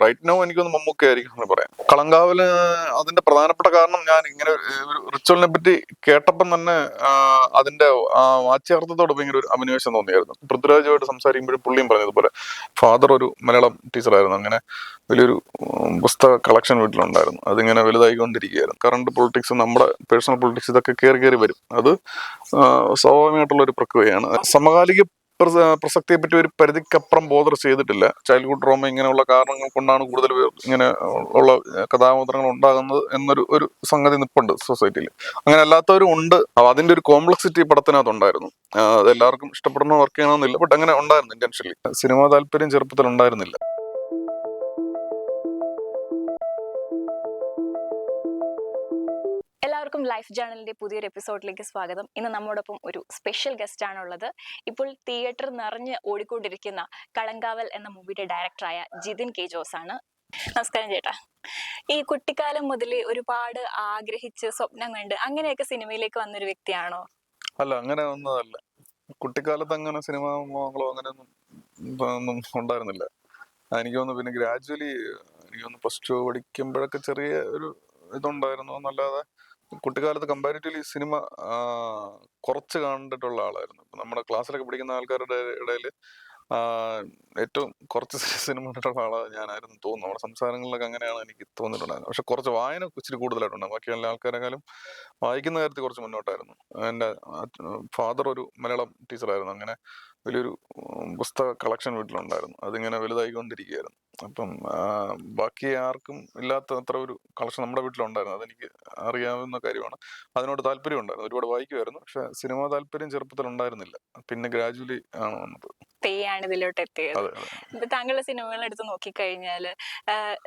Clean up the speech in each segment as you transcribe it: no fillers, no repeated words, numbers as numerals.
Right no എനിക്കൊന്ന് മമ്മൂക്ക ആയിരിക്കും എന്ന് പറയാം. കളങ്കാവല് അതിന്റെ പ്രധാനപ്പെട്ട കാരണം ഞാൻ ഇങ്ങനെ ഒരു റിച്വലിനെ പറ്റി കേട്ടപ്പം തന്നെ അതിന്റെ വാച്യാർത്ഥത്തോട് ഭയങ്കര ഒരു അഭിനിവേശം തോന്നിയായിരുന്നു. പൃഥ്വിരാജുമായിട്ട് സംസാരിക്കുമ്പോഴും പുള്ളിയും പറഞ്ഞതുപോലെ ഫാദർ ഒരു മലയാളം ടീച്ചറായിരുന്നു. അങ്ങനെ വലിയൊരു പുസ്തക കളക്ഷൻ വീട്ടിലുണ്ടായിരുന്നു. അതിങ്ങനെ വലുതായിക്കൊണ്ടിരിക്കുകയായിരുന്നു. കറണ്ട് പൊളിറ്റിക്സ്, നമ്മുടെ പേഴ്സണൽ പൊളിറ്റിക്സ്, ഇതൊക്കെ കയറി കയറി വരും. അത് സ്വാഭാവികമായിട്ടുള്ള ഒരു പ്രക്രിയയാണ്. സമകാലിക പ്രസക്തിയെ പറ്റി ഒരു പരിധിക്കപ്പുറം ബോധർ ചെയ്തിട്ടില്ല. ചൈൽഡ്ഹുഡ് ട്രോമ ഇങ്ങനെയുള്ള കാരണങ്ങൾ കൊണ്ടാണ് കൂടുതൽ പേർ ഇങ്ങനെ ഉള്ള കഥാപാത്രങ്ങൾ ഉണ്ടാകുന്നത് എന്നൊരു ഒരു സംഗതി നിപ്പുണ്ട് സൊസൈറ്റിയിൽ. അങ്ങനെ അല്ലാത്തവരും ഉണ്ട്. അതിന്റെ ഒരു കോംപ്ലക്സിറ്റി പടത്തിനകത്ത് ഉണ്ടായിരുന്നു. അത് എല്ലാവർക്കും ഇഷ്ടപ്പെടുന്ന വർക്ക് ചെയ്യണമെന്നില്ല, ബട്ട് അങ്ങനെ ഉണ്ടായിരുന്നു ഇന്റൻഷ്യലി. സിനിമാ താല്പര്യം ചെറുപ്പത്തിൽ ഉണ്ടായിരുന്നില്ല. എല്ലാവർക്കും ലൈഫ് ജേണലിന്റെ പുതിയൊരു എപ്പിസോഡിലേക്ക് സ്വാഗതം. ഇന്ന് നമ്മോടൊപ്പം ഒരു സ്പെഷ്യൽ ഗസ്റ്റ് ആണുള്ളത്. ഇപ്പോൾ തിയേറ്റർ നിറഞ്ഞ് ഓടിക്കൊണ്ടിരിക്കുന്ന കളങ്കാവൽ എന്ന മൂവിയുടെ ഡയറക്ടറായ ജിതിൻ കെ ജോസ് ആണ്. നമസ്കാരം ചേട്ടാ. ഈ കുട്ടിക്കാലം മുതലേ ഒരുപാട് ആഗ്രഹിച്ച് സ്വപ്നം കണ്ട് അങ്ങനെയൊക്കെ സിനിമയിലേക്ക് വന്നൊരു വ്യക്തിയാണോ? അല്ല, അങ്ങനെ വന്നതല്ല. കുട്ടിക്കാലത്ത് അങ്ങനെ സിനിമാ മോഹങ്ങളോ അങ്ങനെയൊന്നും ഒന്നും ഉണ്ടായിരുന്നില്ല. എനിക്ക് തോന്നുന്നു പിന്നെ ഗ്രാജുവലി എനിക്ക് തോന്നുന്നു പ്ലസ് ടു പഠിക്കുമ്പോഴൊക്കെ ചെറിയ ഒരു ഇതുണ്ടായിരുന്നു എന്നല്ലാതെ കുട്ടിക്കാലത്ത് കമ്പാരിറ്റീവ്ലി സിനിമ കുറച്ച് കണ്ടിട്ടുള്ള ആളായിരുന്നു. ഇപ്പൊ നമ്മുടെ ക്ലാസ്സിലൊക്കെ പഠിക്കുന്ന ആൾക്കാരുടെ ഇടയിൽ ഏറ്റവും കുറച്ച് സിനിമ കണ്ടിട്ടുള്ള ആളാണ് ഞാനായിരുന്നു തോന്നുന്നു. നമ്മുടെ സംസാരങ്ങളിലൊക്കെ അങ്ങനെയാണ് എനിക്ക് തോന്നിയിട്ടുണ്ടായിരുന്നത്. പക്ഷെ കുറച്ച് വായന ഇച്ചിരി കൂടുതലായിട്ടുണ്ട്. ബാക്കി എല്ലാ ആൾക്കാരെക്കാളും വായിക്കുന്ന കാര്യത്തിൽ കുറച്ച് മുന്നോട്ടായിരുന്നു. എൻ്റെ ഫാദർ ഒരു മലയാളം ടീച്ചറായിരുന്നു. അങ്ങനെ വലിയൊരു പുസ്തക കളക്ഷൻ വീട്ടിലുണ്ടായിരുന്നു. അതിങ്ങനെ വലുതായിക്കൊണ്ടിരിക്കുകയായിരുന്നു. അപ്പം ബാക്കി ആർക്കും ഇല്ലാത്ത അത്ര ഒരു കളക്ഷൻ നമ്മുടെ വീട്ടിലുണ്ടായിരുന്നു. അതെനിക്ക് അറിയാവുന്ന കാര്യമാണ്. അതിനോട് താല്പര്യം ഉണ്ടായിരുന്നു. ഒരുപാട് വായിക്കുമായിരുന്നു. പക്ഷെ സിനിമാ താല്പര്യം ചെറുപ്പത്തിൽ ഉണ്ടായിരുന്നില്ല. പിന്നെ ഗ്രാജുവലി ആണ് വന്നത്. പേയാണ് ഇതിലോട്ട് എത്തിയത്. താങ്കളുടെ സിനിമകൾ എടുത്ത് നോക്കിക്കഴിഞ്ഞാല്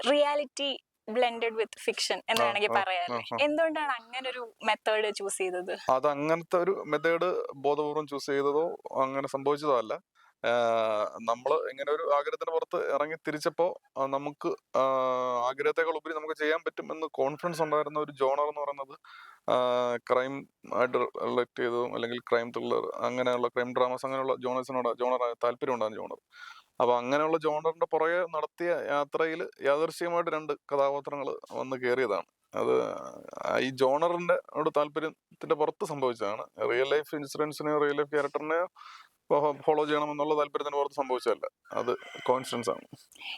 റിയാലിറ്റി ബ്ലെൻഡഡ് വിത്ത് ഫിക്ഷൻ എന്ന് വേണമെങ്കിൽ പറയാല്ലേ. എന്തുകൊണ്ടാണ് അങ്ങനെ ഒരു മെത്തേഡ് ചൂസ് ചെയ്തത്? അത് അങ്ങനത്തെ ഒരു മെത്തേഡ് ബോധപൂർവം ചൂസ് ചെയ്തതോ അങ്ങനെ സംഭവിച്ചതോ അല്ല. നമ്മൾ ഇങ്ങനെ ഒരു ആഗ്രഹത്തിന് പുറത്ത് ഇറങ്ങി തിരിച്ചപ്പോ നമുക്ക് ആഗ്രഹത്തെക്കാൾ ഉപരി നമുക്ക് ചെയ്യാൻ പറ്റും എന്ന് കോൺഫിഡൻസ് ഉണ്ടായിരുന്ന ഒരു ജോണർ എന്ന് പറയുന്നത് ക്രൈം ആയിട്ട് റിലേറ്റ് ചെയ്തതും അല്ലെങ്കിൽ ക്രൈം ത്രില്ലർ അങ്ങനെയുള്ള ക്രൈം ഡ്രാമാസ് അങ്ങനെയുള്ള ജോണർ താല്പര്യം ഉണ്ടാകുന്ന ജോണർ. അപ്പൊ അങ്ങനെയുള്ള ജോണറിന്റെ പുറകെ നടത്തിയ യാത്രയിൽ യാദൃശ്ചികമായിട്ട് രണ്ട് കഥാപാത്രങ്ങൾ വന്ന് കയറിയതാണ്. അത് ഈ ജോണറിന്റെ താല്പര്യത്തിന്റെ പുറത്ത് സംഭവിച്ചതാണ്. റിയൽ ലൈഫ് ഇൻസിഡൻസിനെയോ റിയൽ ലൈഫ് ക്യാരക്ടറിനെയോ ഫോളോ ചെയ്യണമെന്നുള്ള താല്പര്യത്തിന് പുറത്ത് സംഭവിച്ചതല്ല. അത് കോൺഫിഡൻസ് ആണ്.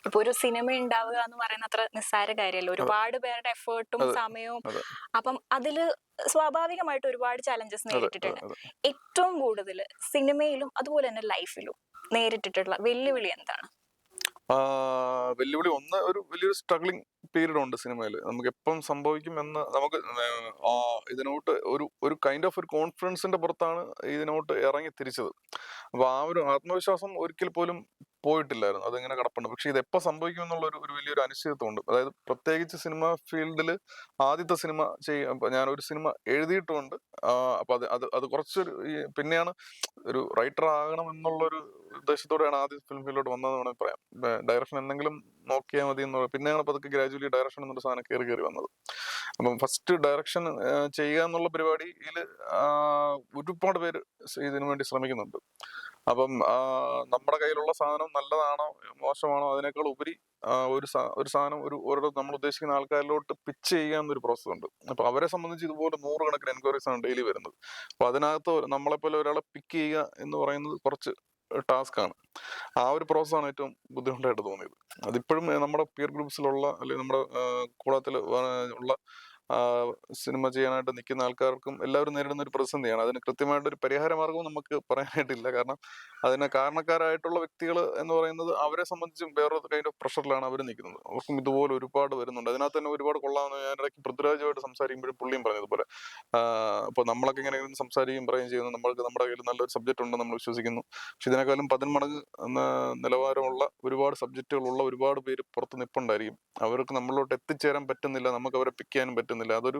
ഇപ്പൊ ഒരു സിനിമ ഉണ്ടാവുക എന്ന് പറയുന്ന അത്ര നിസ്സാര കാര്യമല്ല. ഒരുപാട് പേരുടെ എഫേർട്ടും സമയവും. അപ്പം അതില് സ്വാഭാവികമായിട്ട് ഒരുപാട് ചലഞ്ചസ് നേരിട്ടിട്ടുണ്ട്. ഏറ്റവും കൂടുതൽ സിനിമയിലും അതുപോലെ തന്നെ ലൈഫിലും നേരിട്ടിട്ടുള്ള വെല്ലുവിളി എന്താണ്? വെല്ലുവിളി ഒന്ന്, ഒരു വലിയൊരു സ്ട്രഗ്ലിംഗ് പീരീഡ് ഉണ്ട് സിനിമയിൽ. നമുക്ക് എപ്പം സംഭവിക്കും എന്ന് നമുക്ക് ഇതിനോട്ട് ഒരു കൈൻഡ് ഓഫ് ഒരു കോൺഫിഡൻസിന്റെ പുറത്താണ് ഇതിനോട്ട് ഇറങ്ങി തിരിച്ചത്. അപ്പൊ ആ ഒരു ആത്മവിശ്വാസം ഒരിക്കൽ പോലും പോയിട്ടില്ലായിരുന്നു. അതിങ്ങനെ കിടപ്പുണ്ട്. പക്ഷെ ഇത് എപ്പോൾ സംഭവിക്കും എന്നുള്ള ഒരു വലിയൊരു അനിശ്ചിതത്വം ഉണ്ട്. അതായത് പ്രത്യേകിച്ച് സിനിമ ഫീൽഡിൽ ആദ്യത്തെ സിനിമ ഞാനൊരു സിനിമ എഴുതിയിട്ടുമുണ്ട്. അപ്പൊ അത് കുറച്ചൊരു പിന്നെയാണ് ഒരു റൈറ്റർ ആകണം എന്നുള്ളൊരു ഉദ്ദേശത്തോടെയാണ് ആദ്യം ഫിലിം ഫീൽഡിലോട്ട് വന്നതെന്ന് വേണമെങ്കിൽ പറയാം. ഡയറക്ഷൻ എന്തെങ്കിലും നോക്കിയാൽ മതി എന്ന് പിന്നെയാണ് അതൊക്കെ ഗ്രാജുവലി ഡയറക്ഷൻ എന്നൊരു സാധനം കയറി വന്നത്. അപ്പം ഫസ്റ്റ് ഡയറക്ഷൻ ചെയ്യുക എന്നുള്ള പരിപാടിയിൽ ഒരുപാട് പേര് ഇതിനു വേണ്ടി ശ്രമിക്കുന്നുണ്ട്. അപ്പം നമ്മുടെ കയ്യിലുള്ള സാധനം നല്ലതാണോ മോശമാണോ അതിനേക്കാൾ ഉപരി ഒരു സാധനം ഒരിടത്ത് നമ്മൾ ഉദ്ദേശിക്കുന്ന ആൾക്കാരിലോട്ട് പിച്ച് ചെയ്യുക എന്നൊരു പ്രോസസ് ഉണ്ട്. അപ്പൊ അവരെ സംബന്ധിച്ച് ഇതുപോലെ 100 കണക്കിന് എൻക്വയറീസ് ആണ് ഡെയിലി വരുന്നത്. അപ്പൊ അതിനകത്ത് നമ്മളെപ്പോലെ ഒരാളെ പിക്ക് ചെയ്യുക എന്ന് പറയുന്നത് കുറച്ച് ടാസ്ക് ആണ്. ആ ഒരു പ്രോസസ്സാണ് ഏറ്റവും ബുദ്ധിമുട്ടായിട്ട് തോന്നിയത്. അതിപ്പോഴും നമ്മുടെ പിയർ ഗ്രൂപ്പ്സിലുള്ള അല്ലെങ്കിൽ നമ്മുടെ കൂടത്തിൽ ഉള്ള സിനിമ ചെയ്യാനായിട്ട് നിൽക്കുന്ന ആൾക്കാർക്കും എല്ലാവരും നേരിടുന്ന ഒരു പ്രതിസന്ധിയാണ്. അതിന് കൃത്യമായിട്ടൊരു പരിഹാര മാർഗവും നമുക്ക് പറയാനായിട്ടില്ല. കാരണം അതിന് കാരണക്കാരായിട്ടുള്ള വ്യക്തികൾ എന്ന് പറയുന്നത് അവരെ സംബന്ധിച്ചും വേറൊരു കൈൻഡ് ഓഫ് പ്രഷറിലാണ് അവർ നിൽക്കുന്നത്. അവർക്കും ഇതുപോലെ ഒരുപാട് വരുന്നുണ്ട്. അതിനകത്ത് തന്നെ ഒരുപാട് കൊള്ളാമെന്ന് ഞാൻ ഇടയ്ക്ക് പൃഥ്വിരാജുമായിട്ട് സംസാരിക്കുമ്പോഴും പുള്ളിയും പറഞ്ഞതുപോലെ അപ്പോൾ നമ്മളൊക്കെ ഇങ്ങനെ സംസാരിക്കുകയും പറയുകയും ചെയ്യുന്നു. നമ്മൾക്ക് നമ്മുടെ കയ്യിൽ നല്ലൊരു സബ്ജക്റ്റ് ഉണ്ടെന്ന് നമ്മൾ വിശ്വസിക്കുന്നു. പക്ഷെ ഇതിനേക്കാളും 10 മടങ്ങ് നിലവാരമുള്ള ഒരുപാട് സബ്ജക്റ്റുകളുള്ള ഒരുപാട് പേര് പുറത്ത് നിൽപ്പുണ്ടായിരിക്കും. അവർക്ക് നമ്മളിലോട്ട് എത്തിച്ചേരാൻ പറ്റുന്നില്ല. നമുക്ക് അവരെ പിക്ക് ചെയ്യാനും പറ്റുന്നില്ല. അതൊരു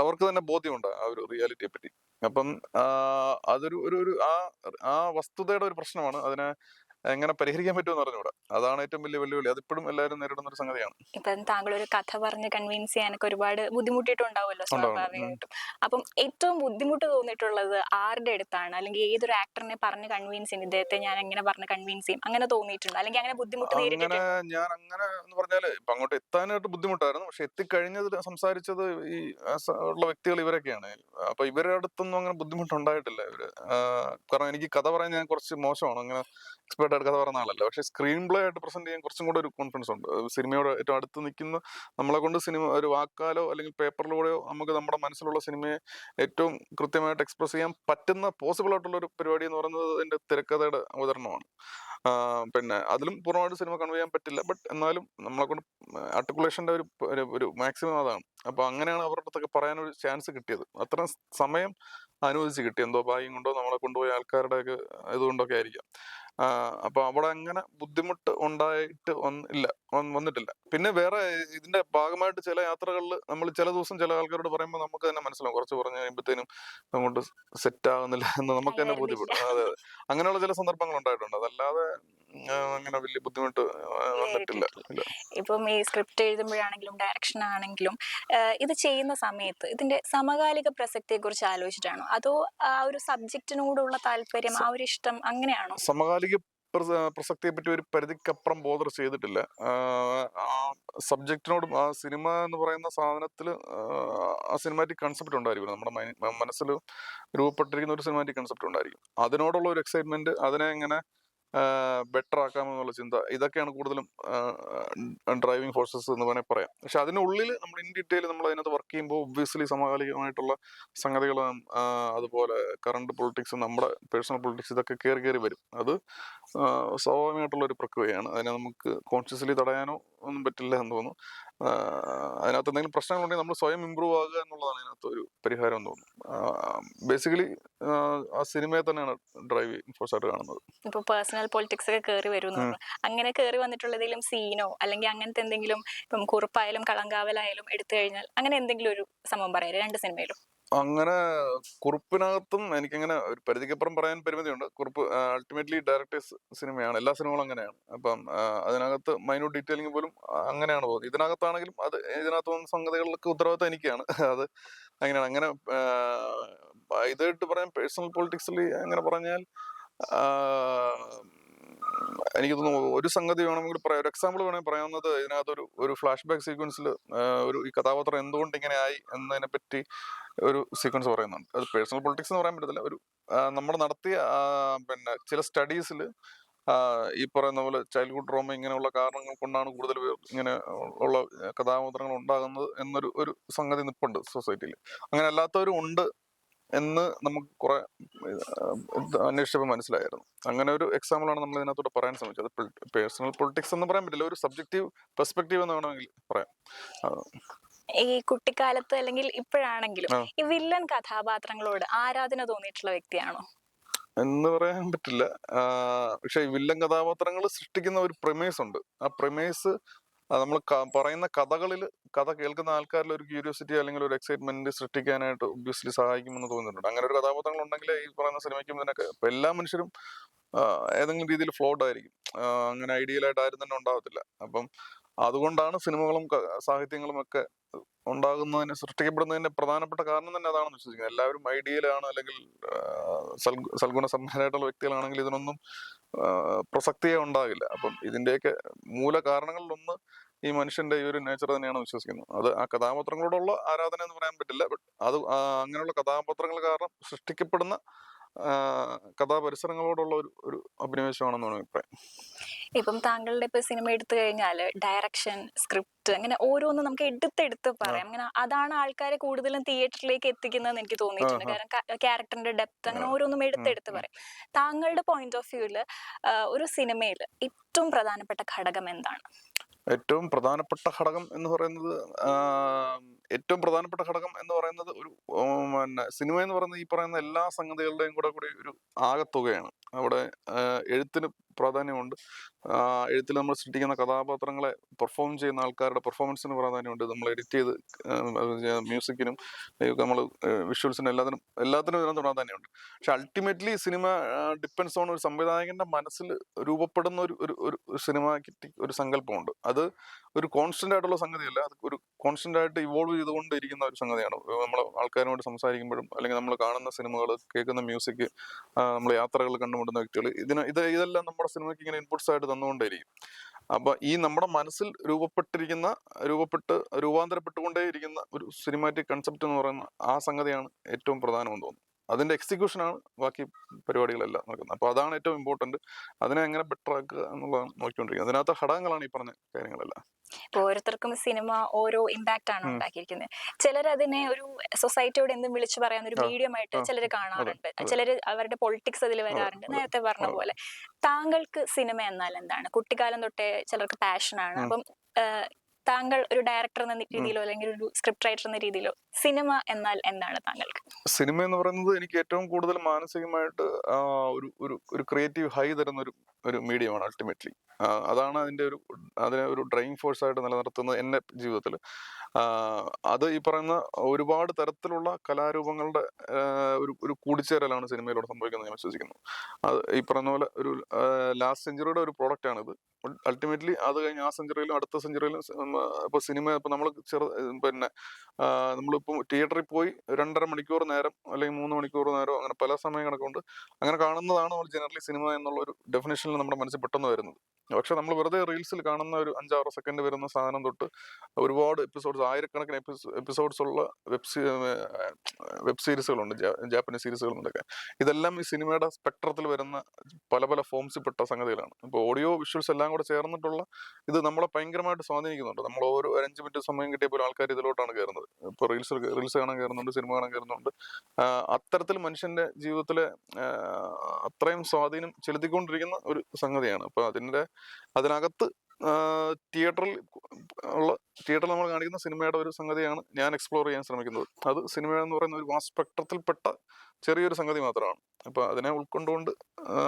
അവർക്ക് തന്നെ ബോധ്യമുണ്ട് ആ ഒരു റിയാലിറ്റിയെ പറ്റി. അപ്പം അതൊരു ആ വസ്തുതയുടെ ഒരു പ്രശ്നമാണ്. അതിനെ എങ്ങനെ പരിഹരിക്കാൻ പറ്റുമെന്ന് അറിഞ്ഞൂടാ. അതാണ് ഏറ്റവും വലിയ വെല്ലുവിളി. അതിപ്പോഴും എല്ലാവരും നേരിടുന്ന ഒരു സംഗതിയാണ്. ഇപ്പം താങ്കൾ ഒരു കഥ പറഞ്ഞ് കൺവിൻസ് ചെയ്യാനൊക്കെ ഒരുപാട് ബുദ്ധിമുട്ടിയിട്ടുണ്ടാവുമല്ലോ ഉണ്ടാവുന്നു. സ്വാഭാവികമായിട്ടും. അപ്പം ഏറ്റവും ബുദ്ധിമുട്ട് തോന്നിയിട്ടുള്ളത് ആരുടെ അടുത്താണ്? അല്ലെങ്കിൽ ഏതൊരു ആക്ടറിനെ പറഞ്ഞ് കൺവിൻസ് ചെയ്യും, ഇദ്ദേഹത്തെ ഞാൻ എങ്ങനെ പറഞ്ഞ് കൺവിൻസ് ചെയ്യും, അങ്ങനെ തോന്നിയിട്ടുണ്ടോ? അല്ലെങ്കിൽ അങ്ങനെ ബുദ്ധിമുട്ട് അങ്ങനെ നേരിട്ടിട്ടുണ്ടോ? ഞാൻ അങ്ങനെ എന്ന് പറഞ്ഞാല് ഇപ്പൊ അങ്ങോട്ട് എത്താനായിട്ട് ബുദ്ധിമുട്ടായിരുന്നു. പക്ഷെ എത്തിക്കഴിഞ്ഞത് സംസാരിച്ചത് ഈ ഉള്ള വ്യക്തികൾ ഇവരൊക്കെയാണ്. അപ്പൊ ഇവരുടെ അടുത്തൊന്നും അങ്ങനെ ബുദ്ധിമുട്ടുണ്ടായിട്ടില്ല ഇവര്. കാരണം എനിക്ക് കഥ പറയാൻ ഞാൻ കുറച്ച് മോശമാണ്. അങ്ങനെ എക്സ്പേർട്ട് ആയിട്ട് കഥ പറയുന്ന ആളല്ല. പക്ഷെ സ്ക്രീൻ പ്ലേ ആയിട്ട് പ്രസന്റ് ചെയ്യാൻ കുറച്ചും കൂടെ ഒരു കോൺഫിഡൻസ് ഉണ്ട്. സിനിമയോട് ഏറ്റവും അടുത്ത് നിൽക്കുന്ന നമ്മളെ കൊണ്ട് സിനിമ ഒരു വാക്കാലോ അല്ലെങ്കിൽ പേപ്പറിലൂടെയോ നമുക്ക് നമ്മുടെ മനസ്സിലുള്ള സിനിമയെ ഏറ്റവും കൃത്യമായിട്ട് എക്സ്പ്രസ് ചെയ്യാൻ പറ്റുന്ന പോസിബിൾ ആയിട്ടുള്ള ഒരു പരിപാടി എന്ന് പറയുന്നത് അതിന്റെ തിരക്കഥയുടെ അവതരണമാണ്. പിന്നെ അതിലും പൂർണ്ണമായിട്ട് സിനിമ കൺവേ ചെയ്യാൻ പറ്റില്ല. ബട്ട് എന്നാലും നമ്മളെ കൊണ്ട് ആർട്ടിക്കുലേഷന്റെ ഒരു മാക്സിമം അതാണ്. അപ്പൊ അങ്ങനെയാണ് അവരുടെ അടുത്തൊക്കെ പറയാനൊരു ചാൻസ് കിട്ടിയത്. അത്രയും സമയം അനുവദിച്ച് കിട്ടി. എന്തോ ഭാഗ്യം കൊണ്ടോ നമ്മളെ കൊണ്ടുപോയ ആൾക്കാരുടെയൊക്കെ ഇതുകൊണ്ടൊക്കെ ആയിരിക്കാം. അപ്പൊ അവിടെ അങ്ങനെ ബുദ്ധിമുട്ട് ഉണ്ടായിട്ട് വന്നിട്ടില്ല. പിന്നെ വേറെ ഇതിന്റെ ഭാഗമായിട്ട് ചില യാത്രകളിൽ നമ്മൾ ചില ദിവസം ചില ആൾക്കാരോട് പറയുമ്പോൾ നമുക്ക് തന്നെ മനസ്സിലാവും. കുറച്ച് പറഞ്ഞു കഴിയുമ്പോഴത്തേനും അങ്ങോട്ട് സെറ്റ് ആകുന്നില്ല എന്ന് നമുക്ക് തന്നെ ആയിരുന്നില്ല. ബോധ്യപ്പെടും. അതെ അതെ. അങ്ങനെയുള്ള ചില സന്ദർഭങ്ങൾ ഉണ്ടായിട്ടുണ്ട്. അതല്ലാതെ അങ്ങനെ വലിയ ബുദ്ധിമുട്ട് വന്നിട്ടില്ല. നേരിട്ടിട്ടില്ല. ഇല്ല. ഇപ്പം ഈ സ്ക്രിപ്റ്റ് എഴുതുമ്പോഴാണെങ്കിലും ഡയറക്ഷൻ ആണെങ്കിലും ഇത് ചെയ്യുന്ന സമയത്ത് ഇതിന്റെ സമകാലിക പ്രസക്തിയെ കുറിച്ച് ആലോചിച്ചിട്ടാണോ, അതോ ആ ഒരു സബ്ജക്റ്റിനോടുള്ള താല്പര്യം, ആ ഒരു ഇഷ്ടം അങ്ങനെയാണോ? സമകാലിക പ്രസക്തിയെ പറ്റി ഒരു പരിധിക്കപ്പുറം ബോധർ ചെയ്തിട്ടില്ല. ആ സബ്ജക്റ്റിനോടും ആ സിനിമ എന്ന് പറയുന്ന സാധനത്തില് ആ സിനിമാറ്റിക് കൺസെപ്റ്റ് ഉണ്ടായിരിക്കും. നമ്മുടെ മനസ്സിൽ രൂപപ്പെട്ടിരിക്കുന്ന ഒരു സിനിമാറ്റിക് കൺസെപ്റ്റ് ഉണ്ടായിരിക്കും. അതിനോടുള്ള ഒരു എക്സൈറ്റ്മെന്റ്, അതിനെ എങ്ങനെ ബെറ്റർ ആക്കാമെന്നുള്ള ചിന്ത, ഇതൊക്കെയാണ് കൂടുതലും ഡ്രൈവിംഗ് ഫോഴ്സസ് എന്ന് വേണമെങ്കിൽ പറയാം. പക്ഷെ അതിനുള്ളിൽ നമ്മൾ ഇൻ ഡീറ്റെയിൽ നമ്മൾ അതിനകത്ത് വർക്ക് ചെയ്യുമ്പോൾ ഒബ്വിയസ്ലി സമകാലികമായിട്ടുള്ള സംഗതികളും അതുപോലെ കറണ്ട് പൊളിറ്റിക്സ്, നമ്മുടെ പേഴ്സണൽ പൊളിറ്റിക്സ്, ഇതൊക്കെ കയറി കയറി വരും. അത് സ്വാഭാവികമായിട്ടുള്ള ഒരു പ്രക്രിയയാണ്. അതിനെ നമുക്ക് കോൺഷ്യസ്ലി തടയാനോ ഒന്നും പറ്റില്ല എന്ന് തോന്നുന്നു. അതിനകത്ത് എന്തെങ്കിലും പ്രശ്നങ്ങളുണ്ടെങ്കിൽ നമ്മൾ സ്വയം ഇമ്പ്രൂവ് ആകുക എന്നുള്ളതാണ് അതിനകത്ത് ഒരു പരിഹാരം എന്ന് തോന്നുന്നു. ബേസിക്കലി ആ സിനിമയെ തന്നെയാണ് ഡ്രൈവിംഗ് ഫോഴ്സ് ആയിട്ട് കാണുന്നത്. ഇപ്പൊ പേഴ്സണൽ പൊളിറ്റിക്സ് ഒക്കെ കയറി വരും എന്ന് പറഞ്ഞു. അങ്ങനെ കയറി വന്നിട്ടുള്ള ഏതെങ്കിലും സീനോ അല്ലെങ്കിൽ അങ്ങനത്തെ എന്തെങ്കിലും, ഇപ്പം കുറുപ്പായാലും കളങ്കാവലായാലും എടുത്തു കഴിഞ്ഞാൽ അങ്ങനെ എന്തെങ്കിലും ഒരു സംഭവം പറയാം രണ്ട് സിനിമയിലും? അങ്ങനെ കുറുപ്പിനകത്തും എനിക്കങ്ങനെ ഒരു പരിധിക്കപ്പുറം പറയാൻ പരിമിതിയുണ്ട്. കുറുപ്പ് അൾട്ടിമേറ്റ്ലി ഡയറക്ടേഴ്സ് സിനിമയാണ്. എല്ലാ സിനിമകളും അങ്ങനെയാണ്. അപ്പം അതിനകത്ത് മൈന്യൂട്ട് ഡീറ്റെയിലിംഗ് പോലും അങ്ങനെയാണ് പോകുന്നത്. ഇതിനകത്താണെങ്കിലും അത് ഇതിനകത്ത് വന്ന സംഗതികളിലൊക്കെ ഉത്തരവാദിത്തം എനിക്കാണ്. അത് അങ്ങനെയാണ്. അങ്ങനെ ഇതായിട്ട് പറയാൻ പേഴ്സണൽ പൊളിറ്റിക്സിൽ അങ്ങനെ പറഞ്ഞാൽ എനിക്ക് തോന്നുന്നു ഒരു സംഗതി വേണമെങ്കിൽ പറയാം. ഒരു എക്സാമ്പിൾ വേണമെങ്കിൽ പറയാവുന്നത്, ഇതിനകത്തൊരു ഒരു ഫ്ലാഷ് ബാക്ക് സീക്വൻസിൽ ഈ കഥാപാത്രം എന്തുകൊണ്ട് ഇങ്ങനെ ആയി എന്നതിനെ പറ്റി ഒരു സീക്വൻസ് പറയുന്നുണ്ട്. അത് പേഴ്സണൽ പൊളിറ്റിക്സ് എന്ന് പറയാൻ പറ്റത്തില്ല. ഒരു നമ്മൾ നടത്തിയ പിന്നെ ചില സ്റ്റഡീസിൽ ഈ പറയുന്ന പോലെ ചൈൽഡ്ഹുഡ് ട്രോമ ഇങ്ങനെയുള്ള കാരണങ്ങൾ കൊണ്ടാണ് കൂടുതൽ പേർ ഇങ്ങനെ ഉള്ള കഥാപാത്രങ്ങൾ ഉണ്ടാകുന്നത് എന്നൊരു ഒരു സംഗതി നിപ്പുണ്ട് സൊസൈറ്റിയിൽ. അങ്ങനെ അല്ലാത്തവരും ഉണ്ട് എന്ന് നമുക്ക് കുറെ അന്വേഷിച്ചപ്പോൾ മനസ്സിലായിരുന്നു. അങ്ങനെ ഒരു എക്സാമ്പിളാണ് നമ്മൾ ഇതിനകത്തോട് പറയാൻ ശ്രമിച്ചത്. പേഴ്സണൽ പൊളിറ്റിക്സ് എന്ന് പറയാൻ പറ്റില്ല, ഒരു സബ്ജക്റ്റീവ് പെർസ്പെക്റ്റീവ് എന്ന് വേണമെങ്കിൽ പറയാം. ഈ കുട്ടിക്കാലത്ത് അല്ലെങ്കിൽ ഇപ്പോഴാണെങ്കിലും ഈ വില്ലൻ കഥാപാത്രങ്ങളോട് ആരാധന തോന്നിയിട്ടുള്ള വ്യക്തിയാണോ? എന്ന് പറയാൻ പറ്റില്ല. പക്ഷെ വില്ലൻ കഥാപാത്രങ്ങൾ സൃഷ്ടിക്കുന്ന ഒരു പ്രിമേസ് ഉണ്ട്. ആ പ്രിമേസ് നമ്മൾ പറയുന്ന കഥകളിൽ, കഥ കേൾക്കുന്ന ആൾക്കാരിൽ ഒരു ക്യൂരിയോസിറ്റി അല്ലെങ്കിൽ ഒരു എക്സൈറ്റ്മെന്റ് സൃഷ്ടിക്കാനായിട്ട് ഒബ്വിയസ്ലി സഹായിക്കുമെന്ന് തോന്നുന്നുണ്ട്. അങ്ങനെ ഒരു കഥാപാത്രങ്ങൾ ഉണ്ടെങ്കിൽ ഈ പറയുന്ന സിനിമയ്ക്കും ഇതിനൊക്കെ ഇപ്പൊ എല്ലാ മനുഷ്യരും ഏതെങ്കിലും രീതിയിൽ ഫ്ലോഡ് ആയിരിക്കും. അങ്ങനെ ഐഡിയൽ ആയിട്ട് ആരും തന്നെ ഉണ്ടാവത്തില്ല. അപ്പം അതുകൊണ്ടാണ് സിനിമകളും സാഹിത്യങ്ങളും ഒക്കെ ഉണ്ടാകുന്നതിന്, സൃഷ്ടിക്കപ്പെടുന്നതിന്റെ പ്രധാനപ്പെട്ട കാരണം തന്നെ അതാണെന്ന് വിശ്വസിക്കുന്നത്. എല്ലാവരും ഐഡിയലാണ് അല്ലെങ്കിൽ സൽഗുണ സമ്പന്നരായിട്ടുള്ള വ്യക്തികളാണെങ്കിൽ ഇതിനൊന്നും പ്രസക്തിയെ ഉണ്ടാകില്ല. അപ്പം ഇതിന്റെയൊക്കെ മൂല കാരണങ്ങളിലൊന്ന് ഈ മനുഷ്യന്റെ ഈ ഒരു നേച്ചർ തന്നെയാണ് വിശ്വസിക്കുന്നത്. അത് ആ കഥാപാത്രങ്ങളോടുള്ള ആരാധന എന്ന് പറയാൻ പറ്റില്ല. ബട്ട് അത് അങ്ങനെയുള്ള കഥാപാത്രങ്ങൾ കാരണം സൃഷ്ടിക്കപ്പെടുന്ന കഥാപരിസരങ്ങളോടുള്ള ഒരു അഭിനിവേശമാണെന്നാണ് അഭിപ്രായം. ഇപ്പം താങ്കളുടെ ഇപ്പൊ സിനിമ എടുത്തു കഴിഞ്ഞാല് ഡയറക്ഷൻ, സ്ക്രിപ്റ്റ്, അങ്ങനെ ഓരോന്നും നമുക്ക് എടുത്തെടുത്ത് പറയാം. അങ്ങനെ അതാണ് ആൾക്കാരെ കൂടുതലും തിയേറ്ററിലേക്ക് എത്തിക്കുന്നതെന്ന് എനിക്ക് തോന്നിയിട്ടുണ്ട്. കാരണം ക്യാരക്ടറിന്റെ ഡെപ്ത്, അങ്ങനെ ഓരോന്നും എടുത്തെടുത്ത് പറയാം. താങ്കളുടെ പോയിന്റ് ഓഫ് വ്യൂവില് ഒരു സിനിമയിൽ ഏറ്റവും പ്രധാനപ്പെട്ട ഘടകം എന്താണ്? ഏറ്റവും പ്രധാനപ്പെട്ട ഘടകം എന്ന് പറയുന്നത് ഒരു പിന്നെ സിനിമ എന്ന് പറയുന്നത് ഈ പറയുന്ന എല്ലാ സംഗതികളുടെയും കൂടി ഒരു ആകത്തുകയാണ്. അവിടെ എഴുത്തിന് പ്രാധാന്യമുണ്ട്. എഴുത്തിൽ നമ്മൾ സൃഷ്ടിക്കുന്ന കഥാപാത്രങ്ങളെ പെർഫോം ചെയ്യുന്ന ആൾക്കാരുടെ പെർഫോമൻസിന് പ്രാധാന്യമുണ്ട്. നമ്മൾ എഡിറ്റ് ചെയ്ത് മ്യൂസിക്കിനും നമ്മൾ വിഷ്വൽസിനും എല്ലാത്തിനും ഇതിനകത്ത് പ്രാധാന്യമുണ്ട്. പക്ഷെ അൾട്ടിമേറ്റ്ലി സിനിമ ഡിപ്പെൻഡ്സ് ഓൺ ഒരു സംവിധായകന്റെ മനസ്സിൽ രൂപപ്പെടുന്ന ഒരു ഒരു ഒരു സിനിമാറ്റിക് ഒരു സങ്കല്പമുണ്ട്. അത് ഒരു കോൺസ്റ്റന്റ് ആയിട്ടുള്ള സംഗതിയല്ല. അത് ഒരു കോൺസ്റ്റന്റ് ആയിട്ട് ഇവോൾവ് ചെയ്തുകൊണ്ടിരിക്കുന്ന ഒരു സംഗതിയാണ്. നമ്മൾ ആൾക്കാരോട് സംസാരിക്കുമ്പോഴും അല്ലെങ്കിൽ നമ്മൾ കാണുന്ന സിനിമകൾ, കേൾക്കുന്ന മ്യൂസിക്, നമ്മൾ യാത്രകൾ കണ്ടുമുട്ടുന്ന വ്യക്തികൾ, ഇതെല്ലാം നമ്മുടെ സിനിമയ്ക്ക് ഇങ്ങനെ ഇൻപുട്സ് ആയിട്ട് തന്നുകൊണ്ടേയിരിക്കും. അപ്പൊ ഈ നമ്മുടെ മനസ്സിൽ രൂപാന്തരപ്പെട്ടുകൊണ്ടേയിരിക്കുന്ന ഒരു സിനിമാറ്റിക് കൺസെപ്റ്റ് എന്ന് പറയുന്ന ആ സംഗതിയാണ് ഏറ്റവും പ്രധാനമെന്ന് തോന്നുന്നു. അതിന്റെ എക്സിക്യൂഷനാണ് ബാക്കി പരിപാടികളെല്ലാം നടക്കുന്നത്. അപ്പൊ അതാണ് ഏറ്റവും ഇമ്പോർട്ടന്റ്. അതിനെ എങ്ങനെ ബെറ്റർ ആക്കുക എന്നുള്ളതാണ് നോക്കിക്കൊണ്ടിരിക്കുന്നത്. അതിനകത്ത് ഘടകങ്ങളാണ് ഈ പറഞ്ഞ കാര്യങ്ങളെല്ലാം. ഇപ്പൊ ഓരോരുത്തർക്കും സിനിമ ഓരോ ഇമ്പാക്റ്റ് ആണ് ഉം. ഉണ്ടാക്കിയിരിക്കുന്നത്. ചിലർ അതിനെ ഒരു സൊസൈറ്റിയോട് എന്തും വിളിച്ചു പറയാൻ ഒരു ആ, മീഡിയം ആയിട്ട് ആ, ചിലർ അതെ, കാണാറുണ്ട്. അതെ, ചിലര് അവരുടെ പൊളിറ്റിക്സ് അതിൽ അതെ, വരാറുണ്ട്. അതെ, നേരത്തെ പറഞ്ഞ അതെ. പോലെ താങ്കൾക്ക് സിനിമ എന്നാൽ എന്താണ്? കുട്ടിക്കാലം തൊട്ടേ ചിലർക്ക് പാഷനാണ്. ഉം, അപ്പം താങ്കൾ ഒരു ഡയറക്ടർ എന്ന ഉം. രീതിയിലോ അല്ലെങ്കിൽ ഒരു സ്ക്രിപ്റ്റ് റൈറ്റർ എന്ന രീതിയിലോ സിനിമ എന്നാൽ എന്താണ് താങ്കൾക്ക്? സിനിമ എന്ന് പറയുന്നത് എനിക്ക് ഏറ്റവും കൂടുതൽ മാനസികമായിട്ട് ഒരു ഒരു ഒരു ക്രിയേറ്റീവ് ഹൈ തരുന്ന ഒരു മീഡിയമാണ് അൾട്ടിമേറ്റ്ലി. അതാണ് അതിനെ ഒരു ഡ്രൈവിംഗ് ഫോഴ്സ് ആയിട്ട് നിലനിർത്തുന്നത് എന്റെ ജീവിതത്തിൽ. അത് ഈ പറയുന്ന ഒരുപാട് തരത്തിലുള്ള കലാരൂപങ്ങളുടെ ഒരു ഒരു കൂടിച്ചേരലാണ് സിനിമയിലൂടെ സംഭവിക്കുന്നത് ഞാൻ വിശ്വസിക്കുന്നു. അത് ഈ പറയുന്ന പോലെ ഒരു ലാസ്റ്റ് സെഞ്ചുറിയുടെ ഒരു പ്രോഡക്റ്റ് ആണിത്. അൾട്ടിമേറ്റ്ലി അത് കഴിഞ്ഞ് ആ സെഞ്ചുറിയിലും അടുത്ത സെഞ്ചുറിയിലും ഇപ്പൊ സിനിമ ഇപ്പൊ നമ്മൾ പിന്നെ നമ്മളിപ്പോൾ തിയേറ്ററിൽ പോയി 2.5 മണിക്കൂർ നേരം അല്ലെങ്കിൽ 3 മണിക്കൂർ നേരം അങ്ങനെ പല സമയം കണക്കുണ്ട് അങ്ങനെ കാണുന്നതാണ് നമ്മൾ ജനറലി സിനിമ എന്നുള്ള ഒരു ഡെഫിനേഷനിൽ നമ്മുടെ മനസ്സിൽ പെട്ടെന്ന് വരുന്നത്. പക്ഷെ നമ്മൾ വെറുതെ റീൽസിൽ കാണുന്ന ഒരു 5-6 സെക്കൻഡ് വരുന്ന സാധനം തൊട്ട് ഒരുപാട് എപ്പിസോഡ്സ്, ആയിരക്കണക്കിന് എപ്പിസോഡ്സ് ഉള്ള വെബ് സീരീസുകളുണ്ട്, ജാപ്പനീസ് സീരീസുകളുണ്ടൊക്കെ. ഇതെല്ലാം ഈ സിനിമയുടെ സ്പെക്ട്രത്തിൽ വരുന്ന പല പല ഫോംസിൽ പെട്ട സംഗതികളാണ്. ഇപ്പോൾ ഓഡിയോ വിഷ്വൽസ് എല്ലാം കൂടെ ചേർന്നിട്ടുള്ള ഇത് നമ്മളെ ഭയങ്കരമായിട്ട് സ്വാധീനിക്കുന്നുണ്ട്. നമ്മൾ ഓരോ 5 മിനിറ്റ് സമയം കിട്ടിയപ്പോൾ ആൾക്കാർ ഇതിലോട്ടാണ് കയറുന്നത്. ഇപ്പോൾ റീൽസ് കാണാൻ കയറുന്നുണ്ട്, സിനിമ കാണാൻ കയറുന്നുണ്ട്. അത്തരത്തിൽ മനുഷ്യന്റെ ജീവിതത്തിലെ അത്രയും സ്വാധീനം ചെലുത്തിക്കൊണ്ടിരിക്കുന്ന ഒരു സംഗതിയാണ്. അപ്പൊ അതിനകത്ത് തിയേറ്ററിൽ നമ്മൾ കാണിക്കുന്ന സിനിമയുടെ ഒരു സംഗതിയാണ് ഞാൻ എക്സ്പ്ലോർ ചെയ്യാൻ ശ്രമിക്കുന്നത്. അത് സിനിമ എന്ന് പറയുന്ന ഒരു വാസ്റ്റ് സ്പെക്ട്രത്തിൽപ്പെട്ട ചെറിയൊരു സംഗതി മാത്രമാണ്. അപ്പൊ അതിനെ ഉൾക്കൊണ്ടുകൊണ്ട്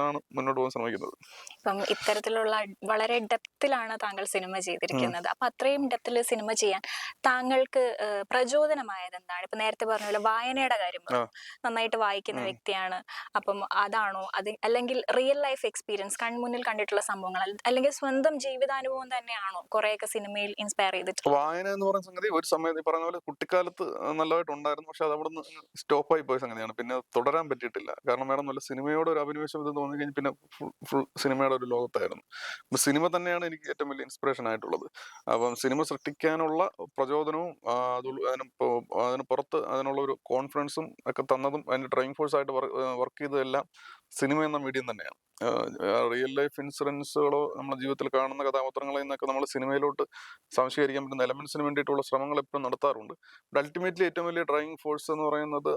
ആണ് മുന്നോട്ട് പോകാൻ ശ്രമിക്കുന്നത്. ഇപ്പം ഇത്തരത്തിലുള്ള വളരെ ഡെപ്തിലാണ് താങ്കൾ സിനിമ ചെയ്തിരിക്കുന്നത്. അപ്പൊ അത്രയും ഡെപ്തിൽ സിനിമ ചെയ്യാൻ താങ്കൾക്ക് പ്രചോദനമായത് എന്താണ്? ഇപ്പൊ നേരത്തെ പറഞ്ഞ പോലെ വായനയുടെ കാര്യം ആ പറഞ്ഞു. നന്നായിട്ട് വായിക്കുന്ന ഉം. വ്യക്തിയാണ്. അപ്പം അതാണോ അത്, അല്ലെങ്കിൽ റിയൽ ലൈഫ് എക്സ്പീരിയൻസ് കൺമുന്നിൽ കണ്ടിട്ടുള്ള സംഭവങ്ങൾ, അല്ലെങ്കിൽ സ്വന്തം ജീവിതാനുഭവം തന്നെയാണോ കുറെയൊക്കെ സിനിമയിൽ ഇൻസ്പയർ ചെയ്തിട്ടുള്ളത്? വായന എന്ന് പറയുന്ന സംഗതി ഒരു സമയത്ത് ഈ പറഞ്ഞ പോലെ കുട്ടിക്കാലത്ത് നല്ലതായിട്ടുണ്ടായിരുന്നു. പക്ഷെ അത് അവിടെ നിന്ന് സ്റ്റോപ്പായി പോയ സംഗതിയാണ്. പിന്നെ അത് തുടരാൻ പറ്റിയിട്ടില്ല. കാരണം വേറെ ഒന്നുമല്ല, സിനിമയോട് ഒരു അഭിനിവേശം ഇത് തോന്നി കഴിഞ്ഞ് പിന്നെ ഫുൾ സിനിമയുടെ ഒരു ലോകത്തായിരുന്നു. അപ്പൊ സിനിമ തന്നെയാണ് എനിക്ക് ഏറ്റവും വലിയ ഇൻസ്പിറേഷൻ ആയിട്ടുള്ളത്. അപ്പം സിനിമ സൃഷ്ടിക്കാനുള്ള പ്രചോദനവും അതിന് പുറത്ത് അതിനുള്ള ഒരു കോൺഫിഡൻസും ഒക്കെ തന്നതും അതിന്റെ ഡ്രൈവിംഗ് ഫോഴ്സ് ആയിട്ട് വർക്ക് ചെയ്തതെല്ലാം സിനിമ എന്ന മീഡിയം തന്നെയാണ്. റിയൽ ലൈഫ് ഇൻസിഡൻസുകളോ നമ്മുടെ ജീവിതത്തിൽ കാണുന്ന കഥാപാത്രങ്ങളിൽ നിന്നൊക്കെ നമ്മൾ സിനിമയിലോട്ട് സംശീകരിക്കാൻ പറ്റുന്ന എലമെന്റ്സിന് വേണ്ടിയിട്ടുള്ള ശ്രമങ്ങൾ എപ്പോഴും നടത്താറുണ്ട്. ബട്ട് അൾട്ടിമേറ്റ്ലി ഏറ്റവും വലിയ ഡ്രൈവിംഗ് ഫോഴ്സ് എന്ന് പറയുന്നത്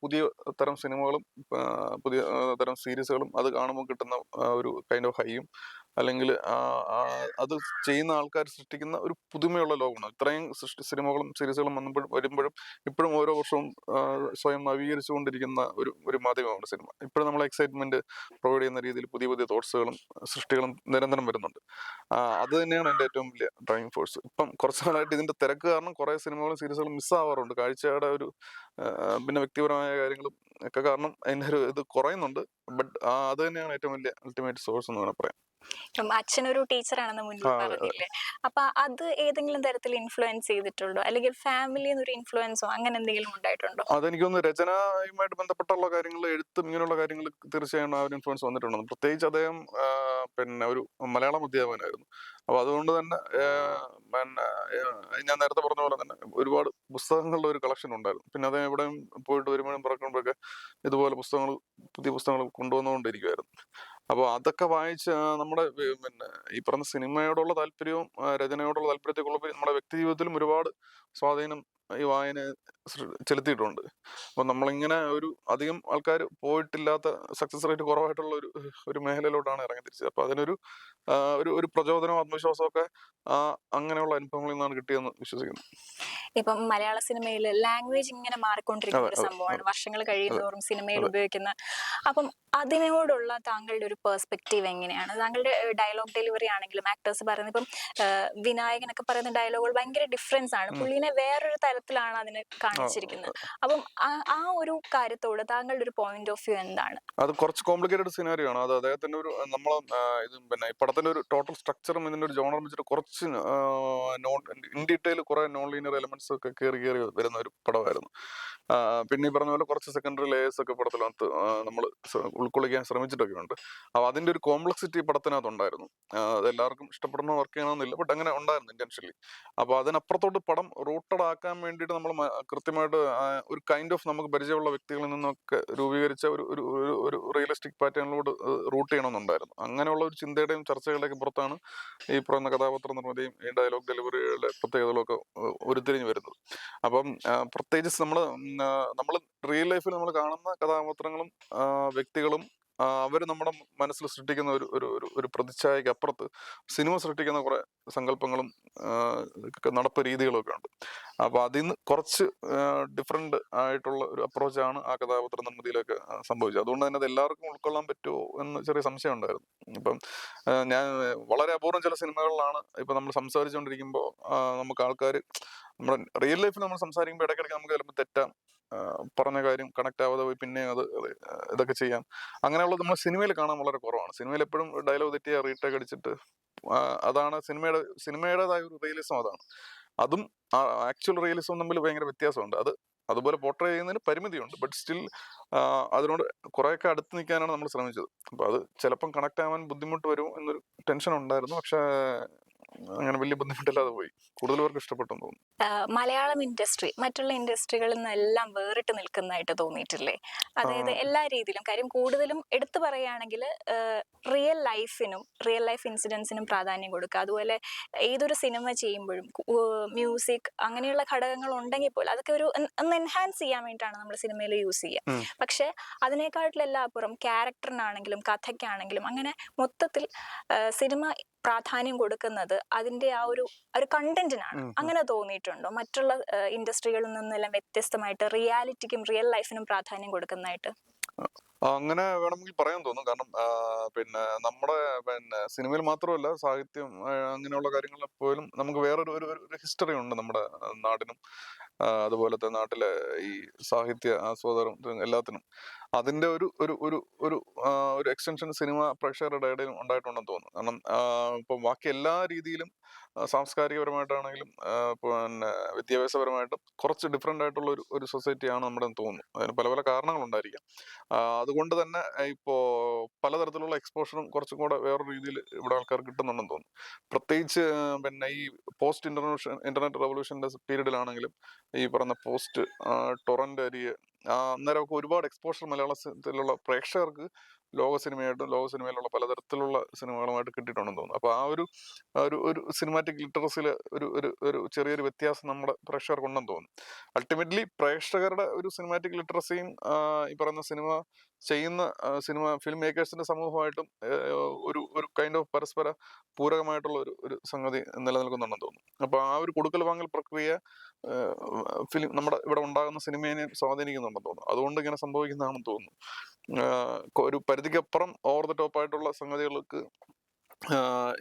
പുതിയ തരം സിനിമകളും പുതിയ തരം സീരീസുകളും അത് കാണുമ്പോൾ കിട്ടുന്ന ഒരു കൈൻഡ് ഓഫ് ഹൈയും, അല്ലെങ്കിൽ അത് ചെയ്യുന്ന ആൾക്കാർ സൃഷ്ടിക്കുന്ന ഒരു പുതുമയുള്ള ലോകമാണ്. ഇത്രയും സിനിമകളും സീരീസുകളും വരുമ്പോഴും ഇപ്പോഴും ഓരോ വർഷവും സ്വയം നവീകരിച്ചുകൊണ്ടിരിക്കുന്ന ഒരു മാധ്യമമാണ് സിനിമ. ഇപ്പോഴും നമ്മളെ എക്സൈറ്റ്മെന്റ് പ്രൊവൈഡ് ചെയ്യുന്ന രീതിയിൽ പുതിയ പുതിയ തോട്ട്സുകളും സൃഷ്ടികളും നിരന്തരം വരുന്നുണ്ട്. അത് തന്നെയാണ് എൻ്റെ ഏറ്റവും വലിയ ഡ്രൈവിംഗ് ഫോഴ്സ്. ഇപ്പം കുറച്ച് നാളായിട്ട് ഇതിന്റെ തിരക്ക് കാരണം കുറെ സിനിമകളും സീരീസുകളും മിസ്സാവാറുണ്ട്. കാഴ്ചയുടെ ഒരു പിന്നെ വ്യക്തിപരമായ കാര്യങ്ങളും ഒക്കെ കാരണം അതിന്റെ ഒരു ഇത് കുറയുന്നുണ്ട്. ബട്ട് അത് തന്നെയാണ് ഏറ്റവും വലിയ അൾട്ടിമേറ്റ് സോഴ്സ് എന്ന് വേണം പറയാം. ഇപ്പം അച്ഛനൊരു ടീച്ചറാണെന്ന് മുന്നിൽ അതെ, അതെ. പറഞ്ഞില്ലേ? അപ്പൊ അത് ഏതെങ്കിലും തരത്തിൽ ഇൻഫ്ലുവൻസ് ചെയ്തിട്ടുണ്ടോ? അല്ലെങ്കിൽ ഫാമിലിയിൽ നിന്ന് ഒരു ഇൻഫ്ലുവൻസോ അങ്ങനെ എന്തെങ്കിലും ഉണ്ടായിട്ടുണ്ടോ? അതെനിക്കൊന്ന് രചനയുമായിട്ട് ബന്ധപ്പെട്ടുള്ള കാര്യങ്ങൾ, എഴുത്തും ഇങ്ങനെയുള്ള കാര്യങ്ങൾ തീർച്ചയായും ആ ഒരു ഇൻഫ്ലുവൻസ് വന്നിട്ടുണ്ട്. പ്രത്യേകിച്ച് അദ്ദേഹം പിന്നെ ഒരു മലയാളം അധ്യാപകനായിരുന്നു. അപ്പൊ അതുകൊണ്ട് തന്നെ പിന്നെ ഞാൻ നേരത്തെ പറഞ്ഞ പോലെ തന്നെ ഒരുപാട് പുസ്തകങ്ങളുടെ ഒരു കളക്ഷൻ ഉണ്ടായിരുന്നു. പിന്നെ അദ്ദേഹം എവിടെയും പോയിട്ട് വരുമ്പോഴും പറക്കുമ്പോഴൊക്കെ ഇതുപോലെ പുതിയ പുസ്തകങ്ങൾ കൊണ്ടുവന്നുകൊണ്ടിരിക്കുമായിരുന്നു. അപ്പോൾ അതൊക്കെ വായിച്ച് നമ്മുടെ പിന്നെ ഈ പറഞ്ഞ സിനിമയോടുള്ള താല്പര്യവും രചനയോടുള്ള താല്പര്യത്തെക്കുള്ള നമ്മുടെ വ്യക്തി ജീവിതത്തിലും ഒരുപാട് സ്വാധീനം ഈ വായന ചെലുത്തിയിട്ടുണ്ട്. അപ്പം നമ്മളിങ്ങനെ ഒരു അധികം ആൾക്കാർ പോയിട്ടില്ലാത്ത, സക്സസ് റേറ്റ് കുറവായിട്ടുള്ള ഒരു മേഖലയിലോട്ടാണ് ഇറങ്ങി തിരിച്ചത്. അപ്പം അതിനൊരു ഒരു പ്രചോദനവും ആത്മവിശ്വാസമൊക്കെ അങ്ങനെയുള്ള അനുഭവങ്ങളിൽ നിന്നാണ് കിട്ടിയെന്ന് വിശ്വസിക്കുന്നു. ഇപ്പം മലയാള സിനിമയിൽ ലാംഗ്വേജ് ഇങ്ങനെ മാറിക്കൊണ്ടിരിക്കുന്ന അതെ ഒരു അതെ സംഭവമാണ്, അതെ വർഷങ്ങൾ അതെ കഴിയുന്നതോറും സിനിമയിൽ അതെ. ഉപയോഗിക്കുന്ന. അപ്പം അതിനോടുള്ള താങ്കളുടെ ഒരു പെർസ്പെക്റ്റീവ് എങ്ങനെയാണ്? താങ്കളുടെ ഡയലോഗ് ഡെലിവറി ആണെങ്കിലും ആക്ടേഴ്സ് പറയുന്നത്, ഇപ്പം വിനായകനൊക്കെ പറയുന്ന ഡയലോഗുകൾ ഭയങ്കര ഡിഫറൻസ് ആണ്. ഉം. പുള്ളിനെ വേറൊരു തലത്തിലാണ് അതിനെ ആ, കാണിച്ചിരിക്കുന്നത്. അപ്പം ആ ഒരു കാര്യത്തോട് താങ്കളുടെ ഒരു പോയിന്റ് ഓഫ് വ്യൂ എന്താണ്? അത് കുറച്ച് കോംപ്ലിക്കേറ്റഡ് സിനാരിയോ ആണ്. അത് അദ്ദേഹത്തിന്റെ ഒരു ഇത് പിന്നെ ഈ പടത്തിന്റെ ഒരു ടോട്ടൽ സ്ട്രക്ചറും ഇതിന്റെ ഒരു ജോണറും വെച്ചിട്ട് കുറച്ച് നോൺ ഇൻ ഡീറ്റെയിൽ കുറെ നോൺ ലീനിയർ എലമെന്റ്സ് ഒക്കെ കയറി വരുന്ന ഒരു പടമായിരുന്നു. പിന്നെ ഈ പറഞ്ഞ പോലെ കുറച്ച് സെക്കൻഡറി ലേയേഴ്സ് ഒക്കെ പടത്തിനകത്ത് നമ്മൾ ഉൾക്കൊള്ളിക്കാൻ ശ്രമിച്ചിട്ടൊക്കെ ഉണ്ട്. അപ്പോൾ അതിന്റെ ഒരു കോംപ്ലക്സിറ്റി പടത്തിനകത്ത് ഉണ്ടായിരുന്നു. അത് എല്ലാവർക്കും ഇഷ്ടപ്പെടണോ വർക്ക് ചെയ്യണമെന്നില്ല, ബട്ട് അങ്ങനെ ഉണ്ടായിരുന്നു ഇന്റൻഷ്യലി. അപ്പോൾ അതിനപ്പുറത്തോട്ട് പടം റൂട്ടഡ് ആക്കാൻ വേണ്ടിയിട്ട് നമ്മൾ കൃത്യമായിട്ട് ഒരു കൈൻഡ് ഓഫ് നമുക്ക് പരിചയമുള്ള വ്യക്തികളിൽ നിന്നൊക്കെ രൂപീകരിച്ച ഒരു ഒരു ഒരു ഒരു റിയലിസ്റ്റിക് പാറ്റേണിലോട് റൂട്ട് ചെയ്യണമെന്നുണ്ടായിരുന്നു. അങ്ങനെയുള്ള ഒരു ചിന്തയുടെയും ചർച്ചകളുടെയൊക്കെ പുറത്താണ് ഈ പറയുന്ന കഥാപാത്ര നിർമ്മിതിയും ഈ ഡയലോഗ് ഡെലിവറിയുടെ പ്രത്യേകതകളൊക്കെ ഉരുത്തിരിഞ്ഞ് വരുന്നത്. അപ്പം പ്രത്യേകിച്ച് നമ്മൾ റിയൽ ലൈഫിൽ നമ്മൾ കാണുന്ന കഥാപാത്രങ്ങളും വ്യക്തികളും അവർ നമ്മുടെ മനസ്സിൽ സൃഷ്ടിക്കുന്ന ഒരു ഒരു ഒരു ഒരു പ്രതിച്ഛായക്ക് അപ്പുറത്ത് സിനിമ സൃഷ്ടിക്കുന്ന കുറെ സങ്കല്പങ്ങളും നടപ്പ് രീതികളും ഒക്കെ ഉണ്ട്. അപ്പൊ അതിൽ നിന്ന് കുറച്ച് ഡിഫറെന്റ് ആയിട്ടുള്ള ഒരു അപ്രോച്ചാണ് ആ കഥാപാത്ര നിർമ്മിതിയിലൊക്കെ സംഭവിച്ചത്. അതുകൊണ്ട് തന്നെ അത് എല്ലാവർക്കും ഉൾക്കൊള്ളാൻ പറ്റുമോ എന്ന് ചെറിയ സംശയം ഉണ്ടായിരുന്നു. ഇപ്പം ഞാൻ വളരെ അപൂർവം ചില സിനിമകളിലാണ് ഇപ്പൊ നമ്മൾ സംസാരിച്ചുകൊണ്ടിരിക്കുമ്പോൾ നമുക്ക് ആൾക്കാർ നമ്മുടെ റിയൽ ലൈഫിൽ നമ്മൾ സംസാരിക്കുമ്പോൾ ഇടയ്ക്കിടയ്ക്ക് നമുക്ക് ചിലപ്പോൾ തെറ്റാം, പറഞ്ഞ കാര്യം കണക്ട് ആവാതെ പോയി പിന്നെ അത് ഇതൊക്കെ ചെയ്യാം. അങ്ങനെയുള്ളത് നമ്മൾ സിനിമയിൽ കാണാൻ വളരെ കുറവാണ്. സിനിമയിൽ എപ്പോഴും ഡയലോഗ് തെറ്റിയ റീടേക്ക് അടിച്ചിട്ട് അതാണ് സിനിമയുടേതായ ഒരു റിയലിസം. അതാണ് അതും ആക്ച്വൽ റിയലിസവും തമ്മിൽ ഭയങ്കര വ്യത്യാസമുണ്ട്. അതുപോലെ പോർട്രേ ചെയ്യുന്നതിന് പരിമിതിയുണ്ട്, ബട്ട് സ്റ്റിൽ അതിനോട് കുറേയൊക്കെ അടുത്ത് നിൽക്കാനാണ് നമ്മൾ ശ്രമിച്ചത്. അപ്പോൾ അത് ചിലപ്പം കണക്ട് ആവാൻ ബുദ്ധിമുട്ട് വരും എന്നൊരു ടെൻഷൻ ഉണ്ടായിരുന്നു. പക്ഷേ അങ്ങനെ വലിയ ബുദ്ധിമുട്ടില്ലാതെ പോയി. കൂടുതൽ പേർക്ക് ഇഷ്ടപ്പെട്ടെന്ന് തോന്നുന്നു. മലയാളം ഇൻഡസ്ട്രി മറ്റുള്ള ഇൻഡസ്ട്രികളിൽ നിന്നെല്ലാം വേറിട്ട് നിൽക്കുന്നതായിട്ട് തോന്നിയിട്ടില്ലേ? അതായത് എല്ലാ രീതിയിലും. കാര്യം കൂടുതലും എടുത്തു പറയുകയാണെങ്കിൽ റിയൽ ലൈഫ് ഇൻസിഡൻസിനും പ്രാധാന്യം കൊടുക്കുക. അതുപോലെ ഏതൊരു സിനിമ ചെയ്യുമ്പോഴും മ്യൂസിക് അങ്ങനെയുള്ള ഘടകങ്ങൾ ഉണ്ടെങ്കിൽ പോലും അതൊക്കെ ഒന്ന് എൻഹാൻസ് ചെയ്യാൻ വേണ്ടിയിട്ടാണ് നമ്മൾ സിനിമയിൽ യൂസ് ചെയ്യുക. പക്ഷെ അതിനേക്കാട്ടിലെല്ലാം അപ്പുറം ക്യാരക്ടറിനാണെങ്കിലും കഥയ്ക്കാണെങ്കിലും അങ്ങനെ മൊത്തത്തിൽ സിനിമ പ്രാധാന്യം കൊടുക്കുന്നത് അതിന്റെ ആ ഒരു കണ്ടന്റിനാണ്. അങ്ങനെ തോന്നിയിട്ടുണ്ടോ മറ്റുള്ള ഇൻഡസ്ട്രികളിൽ നിന്നെല്ലാം വ്യത്യസ്തമായിട്ട് റിയാലിറ്റിക്കും റിയൽ ലൈഫിനും പ്രാധാന്യം കൊടുക്കുന്നതായിട്ട്? അങ്ങനെ വേണമെങ്കിൽ പറയാൻ തോന്നും. കാരണം പിന്നെ നമ്മുടെ സിനിമയിൽ മാത്രമല്ല, സാഹിത്യം അങ്ങനെയുള്ള കാര്യങ്ങളിൽ പോലും നമുക്ക് വേറൊരു ഒരു ഒരു ഹിസ്റ്ററി ഉണ്ട് നമ്മുടെ നാടിനും. അതുപോലത്തെ നാട്ടിലെ ഈ സാഹിത്യ ആസ്വാദനം എല്ലാത്തിനും അതിന്റെ ഒരു ഒരു ഒരു ഒരു ഒരു എക്സ്റ്റൻഷൻ സിനിമ പ്രേക്ഷകരുടെ ഇടയിൽ ഉണ്ടായിട്ടുണ്ടെന്ന് തോന്നുന്നു. കാരണം ഇപ്പം ബാക്കി എല്ലാ രീതിയിലും സാംസ്കാരികപരമായിട്ടാണെങ്കിലും പിന്നെ വിദ്യാഭ്യാസപരമായിട്ടും കുറച്ച് ഡിഫറെന്റ് ആയിട്ടുള്ള ഒരു സൊസൈറ്റിയാണ് നമ്മുടെ തോന്നുന്നു. അതിന് പല പല കാരണങ്ങളുണ്ടായിരിക്കാം. അതുകൊണ്ട് തന്നെ ഇപ്പോ പലതരത്തിലുള്ള എക്സ്പോഷറും കുറച്ചും കൂടെ വേറൊരു രീതിയിൽ ഇവിടെ ആൾക്കാർ കിട്ടുന്നുണ്ടെന്ന് തോന്നുന്നു. പ്രത്യേകിച്ച് പിന്നെ ഈ പോസ്റ്റ് ഇന്റർനെറ്റ് റവല്യൂഷന്റെ പീരീഡിലാണെങ്കിലും ഈ പറഞ്ഞ പോസ്റ്റ് ടൊറന്റ് ഏരിയ അന്നേരമൊക്കെ ഒരുപാട് എക്സ്പോഷർ മലയാളത്തിലുള്ള പ്രേക്ഷകർക്ക് ലോക സിനിമയിലുള്ള പലതരത്തിലുള്ള സിനിമകളുമായിട്ട് കിട്ടിയിട്ടുണ്ടെന്ന് തോന്നുന്നു. അപ്പൊ ആ ഒരു ഒരു ഒരു സിനിമാറ്റിക് ലിറ്ററസിയില് ഒരു ഒരു ഒരു ചെറിയൊരു വ്യത്യാസം നമ്മുടെ പ്രേക്ഷകർക്കുണ്ടെന്ന് തോന്നുന്നു. അൾട്ടിമേറ്റ്ലി പ്രേക്ഷകരുടെ ഒരു സിനിമാറ്റിക് ലിറ്ററസിയും ഈ പറയുന്ന ഫിലിം മേക്കേഴ്സിന്റെ സമൂഹമായിട്ടും ഒരു ഒരു കൈൻഡ് ഓഫ് പരസ്പര പൂരകമായിട്ടുള്ള ഒരു സംഗതി നിലനിൽക്കുന്നുണ്ടെന്ന് തോന്നുന്നു. അപ്പൊ ആ ഒരു കൊടുക്കൽ വാങ്ങൽ പ്രക്രിയ ഫിലിം നമ്മുടെ ഇവിടെ ഉണ്ടാകുന്ന സിനിമയെ സ്വാധീനിക്കുന്നുണ്ടെന്ന് തോന്നുന്നു. അതുകൊണ്ട് ഇങ്ങനെ സംഭവിക്കുന്നതാണെന്ന് തോന്നുന്നു. ഒരു പരിധിക്കപ്പുറം ഓവർ ദ ടോപ്പ് ആയിട്ടുള്ള സംഗതികൾക്ക്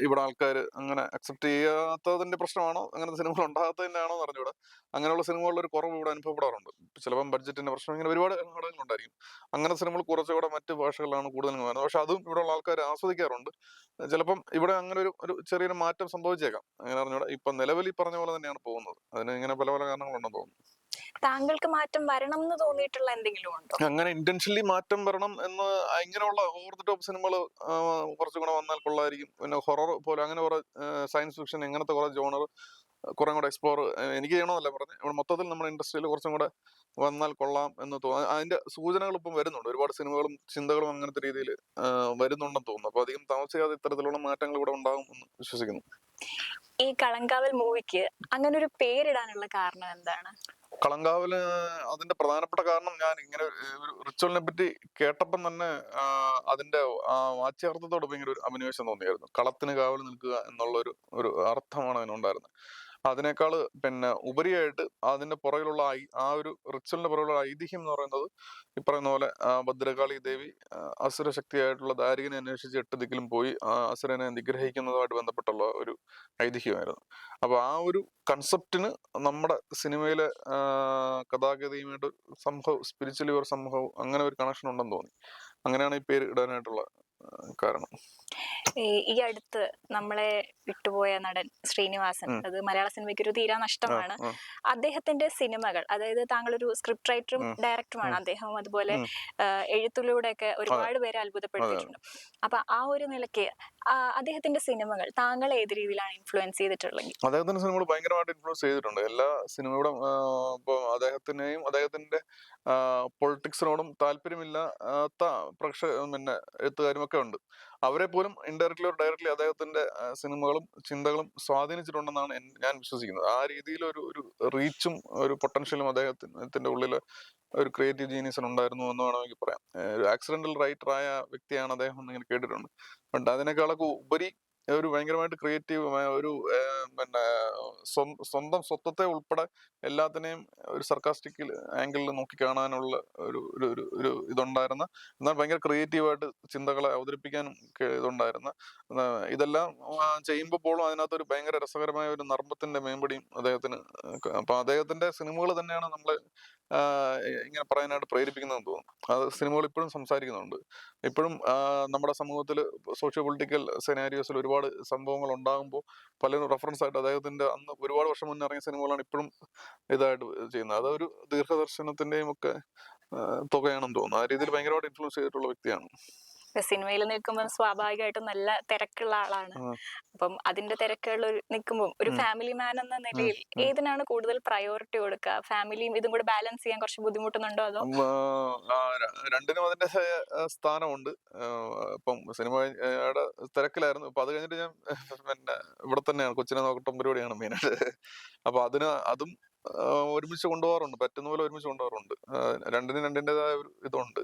ഇവിടെ ആൾക്കാർ അങ്ങനെ അക്സെപ്റ്റ് ചെയ്യാത്തതിന്റെ പ്രശ്നമാണോ, അങ്ങനത്തെ സിനിമകൾ ഉണ്ടാകാത്തതിന്റെ ആണോ എന്ന് അറിഞ്ഞൂടാ. അങ്ങനെയുള്ള സിനിമകളുടെ ഒരു കുറവ് ഇവിടെ അനുഭവപ്പെടാറുണ്ട്. ചിലപ്പം ബഡ്ജറ്റിന്റെ പ്രശ്നം, ഇങ്ങനെ ഒരുപാട് ഘടകങ്ങളുണ്ടായിരിക്കും. അങ്ങനെ സിനിമകൾ കുറച്ചുകൂടെ മറ്റ് ഭാഷകളിലാണ് കൂടുതലും വരുന്നത്. പക്ഷെ അതും ഇവിടെ ഉള്ള ആൾക്കാർ ആസ്വദിക്കാറുണ്ട്. ചിലപ്പം ഇവിടെ അങ്ങനെ ഒരു ചെറിയൊരു മാറ്റം സംഭവിച്ചേക്കാം, അങ്ങനെ അറിഞ്ഞൂടാ. ഇപ്പൊ നിലവിൽ ഈ പറഞ്ഞ പോലെ തന്നെയാണ് പോകുന്നത്. അതിന് ഇങ്ങനെ പല പല കാരണങ്ങളുണ്ടെന്ന് തോന്നുന്നു. താങ്കൾക്ക് മാറ്റം വരണം എന്ന് തോന്നിയിട്ടുള്ള എന്തെങ്കിലും ഉണ്ടോ? അങ്ങനെ ഇന്റൻഷ്യലി മാറ്റം വരണം എന്ന് ഇങ്ങനെയുള്ള ഓവർ ദ ടോപ്പ് സിനിമകൾ കുറച്ചും കൂടെ വന്നാൽ കൊള്ളായിരിക്കും. പിന്നെ ഹൊറർ പോലെ അങ്ങനെ കുറെ സയൻസ് ഫിക്ഷൻ ഇങ്ങനത്തെ കുറെ ജോണർ കുറെ കൂടെ എക്സ്പ്ലോർ എനിക്ക് ചെയ്യണമെന്നല്ല പറഞ്ഞത്, ഇവിടെ മൊത്തത്തിൽ നമ്മുടെ ഇൻഡസ്ട്രിയിൽ കുറച്ചും കൂടെ വന്നാൽ കൊള്ളാം എന്ന് തോന്നുന്നു. അതിന്റെ സൂചനകൾ ഇപ്പം വരുന്നുണ്ട്. ഒരുപാട് സിനിമകളും ചിന്തകളും അങ്ങനത്തെ രീതിയിൽ വരുന്നുണ്ടെന്ന് തോന്നുന്നു. അപ്പൊ അധികം താമസിയാതെ ഇത്തരത്തിലുള്ള മാറ്റങ്ങൾ ഇവിടെ ഉണ്ടാകും എന്ന് വിശ്വസിക്കുന്നു. ഈ കളങ്കാവൽ മൂവിക്ക് അങ്ങനെ ഒരു പേരിടാനുള്ള കാരണം എന്താണ്? കളങ്കാവല് അതിന്റെ പ്രധാനപ്പെട്ട കാരണം ഞാൻ ഇങ്ങനെ ഒരു റിച്വലിനെ പറ്റി കേട്ടപ്പം തന്നെ അതിന്റെ വാച്യാർത്ഥത്തോട് ഭയങ്കര ഒരു അഭിനിവേശം തോന്നിയായിരുന്നു. കളത്തിന് കാവൽ നിൽക്കുക എന്നുള്ള ഒരു അർത്ഥമാണ് അതിനുണ്ടായിരുന്നത്. അതിനേക്കാള് പിന്നെ ഉപരിയായിട്ട് അതിന്റെ പുറകിലുള്ള ആ ഒരു റിച്വലിന്റെ പുറകിലുള്ള ഐതിഹ്യം എന്ന് പറയുന്നത് ഈ പറയുന്ന പോലെ ഭദ്രകാളി ദേവി അസുര ശക്തിയായിട്ടുള്ള ദാരികനെ അന്വേഷിച്ച് 8 ദിക്കിലും പോയി ആ അസുരനെ നിഗ്രഹിക്കുന്നതുമായിട്ട് ബന്ധപ്പെട്ടുള്ള ഒരു ഐതിഹ്യമായിരുന്നു. അപ്പൊ ആ ഒരു കൺസെപ്റ്റിന് നമ്മുടെ സിനിമയിലെ കഥാഗതിയുമായിട്ട് സംഭവം സ്പിരിച്വലി ഒരു സംഭവം അങ്ങനെ ഒരു കണക്ഷൻ ഉണ്ടെന്ന് തോന്നി. അങ്ങനെയാണ് ഈ പേര് ഇടാനായിട്ടുള്ള കാരണം. ഈ അടുത്ത് നമ്മളെ വിട്ടുപോയ നടൻ ശ്രീനിവാസൻ, അത് മലയാള സിനിമയ്ക്ക് ഒരു തീരാ നഷ്ടമാണ്. അദ്ദേഹത്തിന്റെ സിനിമകൾ, അതായത് താങ്കൾ ഒരു സ്ക്രിപ്റ്റ് റൈറ്ററും ഡയറക്ടറുമാണ് അദ്ദേഹം, അതുപോലെ എഴുത്തിലൂടെയൊക്കെ ഒരുപാട് പേരെ അത്ഭുതപ്പെടുത്തിയിട്ടുണ്ട്. അപ്പൊ ആ ഒരു നിലയ്ക്ക് അദ്ദേഹത്തിന്റെ സിനിമകൾ താങ്കളെ ഏത് രീതിയിലാണ് ഇൻഫ്ലുവൻസ് ചെയ്തിട്ടുള്ളത്? അദ്ദേഹത്തിന്റെ സിനിമകൾ ഭയങ്കരമായിട്ട് ഇൻഫ്ലുവൻസ് ചെയ്തിട്ടുണ്ട്. എല്ലാ സിനിമയുടെ ഇപ്പൊ അദ്ദേഹത്തിനെയും അദ്ദേഹത്തിന്റെ പൊളിറ്റിക്സിനോടും താല്പര്യമില്ലാത്ത പിന്നെ എഴുത്തുകാരും ഒക്കെ ഉണ്ട്. അവരെ പോലും ഇൻഡയറക്ട്ലി ഓർ ഡയറക്ട്ലി അദ്ദേഹത്തിന്റെ സിനിമകളും ചിന്തകളും സ്വാധീനിച്ചിട്ടുണ്ടെന്നാണ് ഞാൻ വിശ്വസിക്കുന്നത്. ആ രീതിയിൽ ഒരു റീച്ചും ഒരു പൊട്ടൻഷ്യലും അദ്ദേഹത്തിന്റെ ഉള്ളിൽ ഒരു ക്രിയേറ്റീവ് ജീനിയസിന് ഉണ്ടായിരുന്നു എന്ന് വേണമെങ്കിൽ പറയാം. ഒരു ആക്സിഡന്റൽ റൈറ്റർ ആയ വ്യക്തിയാണ് അദ്ദേഹം എന്ന് ഇങ്ങനെ കേട്ടിട്ടുണ്ട്. ബട്ട് അതിനേക്കാളൊക്കെ ഉപരി ഒരു ഭയങ്കരമായിട്ട് ക്രിയേറ്റീവ് ഒരു പിന്നെ സ്വന്തം സ്വത്വത്തെ ഉൾപ്പെടെ എല്ലാത്തിനെയും ഒരു സർക്കാസ്റ്റിക് ആംഗിളിൽ നോക്കി കാണാനുള്ള ഒരു ഒരു ഒരു ഒരു ഇതുണ്ടായിരുന്ന, എന്നാൽ ഭയങ്കര ക്രിയേറ്റീവായിട്ട് ചിന്തകളെ അവതരിപ്പിക്കാനും ഇതുണ്ടായിരുന്ന, ഇതെല്ലാം ചെയ്യുമ്പോൾ പോലും അതിനകത്തൊരു ഭയങ്കര രസകരമായ ഒരു നർമ്മത്തിന്റെ മേമ്പടിയും അദ്ദേഹത്തിന്. അപ്പൊ അദ്ദേഹത്തിന്റെ സിനിമകൾ തന്നെയാണ് നമ്മളെ ഇങ്ങനെ പറയാനായിട്ട് പ്രേരിപ്പിക്കുന്നതെന്ന് തോന്നുന്നു. അത് സിനിമകൾ ഇപ്പോഴും സംസാരിക്കുന്നുണ്ട്. ഇപ്പോഴും നമ്മുടെ സമൂഹത്തിൽ സോഷ്യോ പൊളിറ്റിക്കൽ സെനാരിയോസിൽ ഒരുപാട് സംഭവങ്ങൾ ഉണ്ടാകുമ്പോൾ പലരും റെഫറൻസ് ആയിട്ട് അദ്ദേഹത്തിന്റെ അന്ന് ഒരുപാട് വർഷം മുന്നേ ഇറങ്ങിയ സിനിമകളാണ് ഇപ്പോഴും ഇതായിട്ട് ചെയ്യുന്നത്. അതൊരു ദീർഘദർശനത്തിന്റെയും ഒക്കെ തുകയാണെന്ന് തോന്നുന്നു. ആ രീതിയിൽ ഭയങ്കരമായിട്ട് ഇൻഫ്ലുവൻസ് ചെയ്തിട്ടുള്ള വ്യക്തിയാണ്. സിനിമയിൽ നിൽക്കുമ്പോൾ സ്വാഭാവികമായിട്ടും നല്ല തിരക്കുള്ള ആളാണ്. അപ്പം അതിന്റെ തിരക്കുകളിൽ നിൽക്കുമ്പോൾ ഒരു ഫാമിലി മാൻ എന്ന നിലയിൽ ഏതിനാണ് കൂടുതൽ പ്രയോറിറ്റി കൊടുക്കുക? ഫാമിലിയും ഇതും കൂടെ ബാലൻസ് ചെയ്യാൻ കുറച്ച് ബുദ്ധിമുട്ടുന്നുണ്ടോ? അതോ രണ്ടിനും അതിൻ്റെതായ സ്ഥാനമുണ്ട്. ഇപ്പം സിനിമയുടെ തിരക്കിലായിരുന്നു. അപ്പൊ അത് കഴിഞ്ഞിട്ട് ഞാൻ പിന്നെ ഇവിടെ തന്നെയാണ്, കൊച്ചിനെ നോക്കട്ടം പരിപാടിയാണ് മെയിനായിട്ട്. അപ്പൊ അതും ഒരുമിച്ച് കൊണ്ടുപോകാറുണ്ട്, പറ്റുന്ന പോലെ ഒരുമിച്ച് കൊണ്ടുപോകാറുണ്ട്. രണ്ടിനും രണ്ടിൻ്റെതായ ഒരു ഇതുണ്ട്.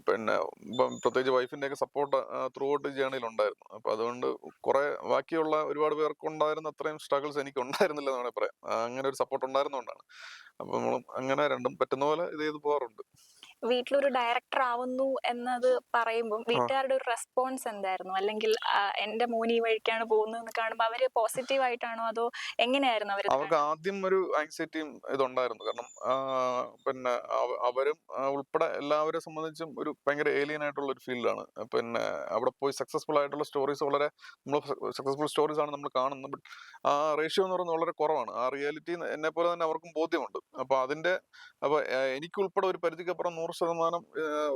പിന്നെ ഇപ്പം പ്രത്യേകിച്ച് വൈഫിന്റെ ഒക്കെ സപ്പോർട്ട് ത്രൂ ഔട്ട് ജേണിയിൽ ഉണ്ടായിരുന്നു. അപ്പൊ അതുകൊണ്ട് കുറെ ബാക്കിയുള്ള ഒരുപാട് പേർക്കുണ്ടായിരുന്ന അത്രയും സ്ട്രഗിൾസ് എനിക്ക് ഉണ്ടായിരുന്നില്ല എന്ന് വേണമെങ്കിൽ പറയാം. അങ്ങനെ ഒരു സപ്പോർട്ട് ഉണ്ടായിരുന്നോണ്ടാണ്. അപ്പൊ നമ്മളും അങ്ങനെ രണ്ടും പറ്റുന്ന പോലെ ഇത് ചെയ്ത് പോകാറുണ്ട്. വീട്ടിലൊരു ഡയറക്ടർ ആവുന്നു എന്നത് പറയുമ്പോൾ വീട്ടുകാരുടെ ഒരു റെസ്പോൺസ് എന്തായിരുന്നു? അല്ലെങ്കിൽ എന്റെ മോൻ ഈ വഴിക്കാണ് പോകുന്നത് കാണുമ്പോൾ അവര് പോസിറ്റീവ് ആയിട്ടാണോ അതോ എങ്ങനെയായിരുന്നു അവർക്ക് ആദ്യം ഒരു ആങ്സൈറ്റിയും ഇതുണ്ടായിരുന്നു. കാരണം പിന്നെ അവരും ഉൾപ്പെടെ എല്ലാവരെ സംബന്ധിച്ചും ഒരു ഭയങ്കര ഏലിയൻ ആയിട്ടുള്ള ഒരു ഫീൽഡാണ്. പിന്നെ അവിടെ പോയി സക്സസ്ഫുൾ ആയിട്ടുള്ള സ്റ്റോറീസ് നമ്മൾ സക്സസ്ഫുൾ സ്റ്റോറീസ് ആണ് നമ്മൾ കാണുന്നത്. ബട്ട് ആ റേഷ്യോ എന്ന് പറയുന്നത് വളരെ കുറവാണ്. ആ റിയാലിറ്റി എന്നെ പോലെ തന്നെ അവർക്കും ബോധ്യമുണ്ട്. അപ്പൊ എനിക്കുൾപ്പെടെ ഒരു പരിധിക്കപ്പുറം 100%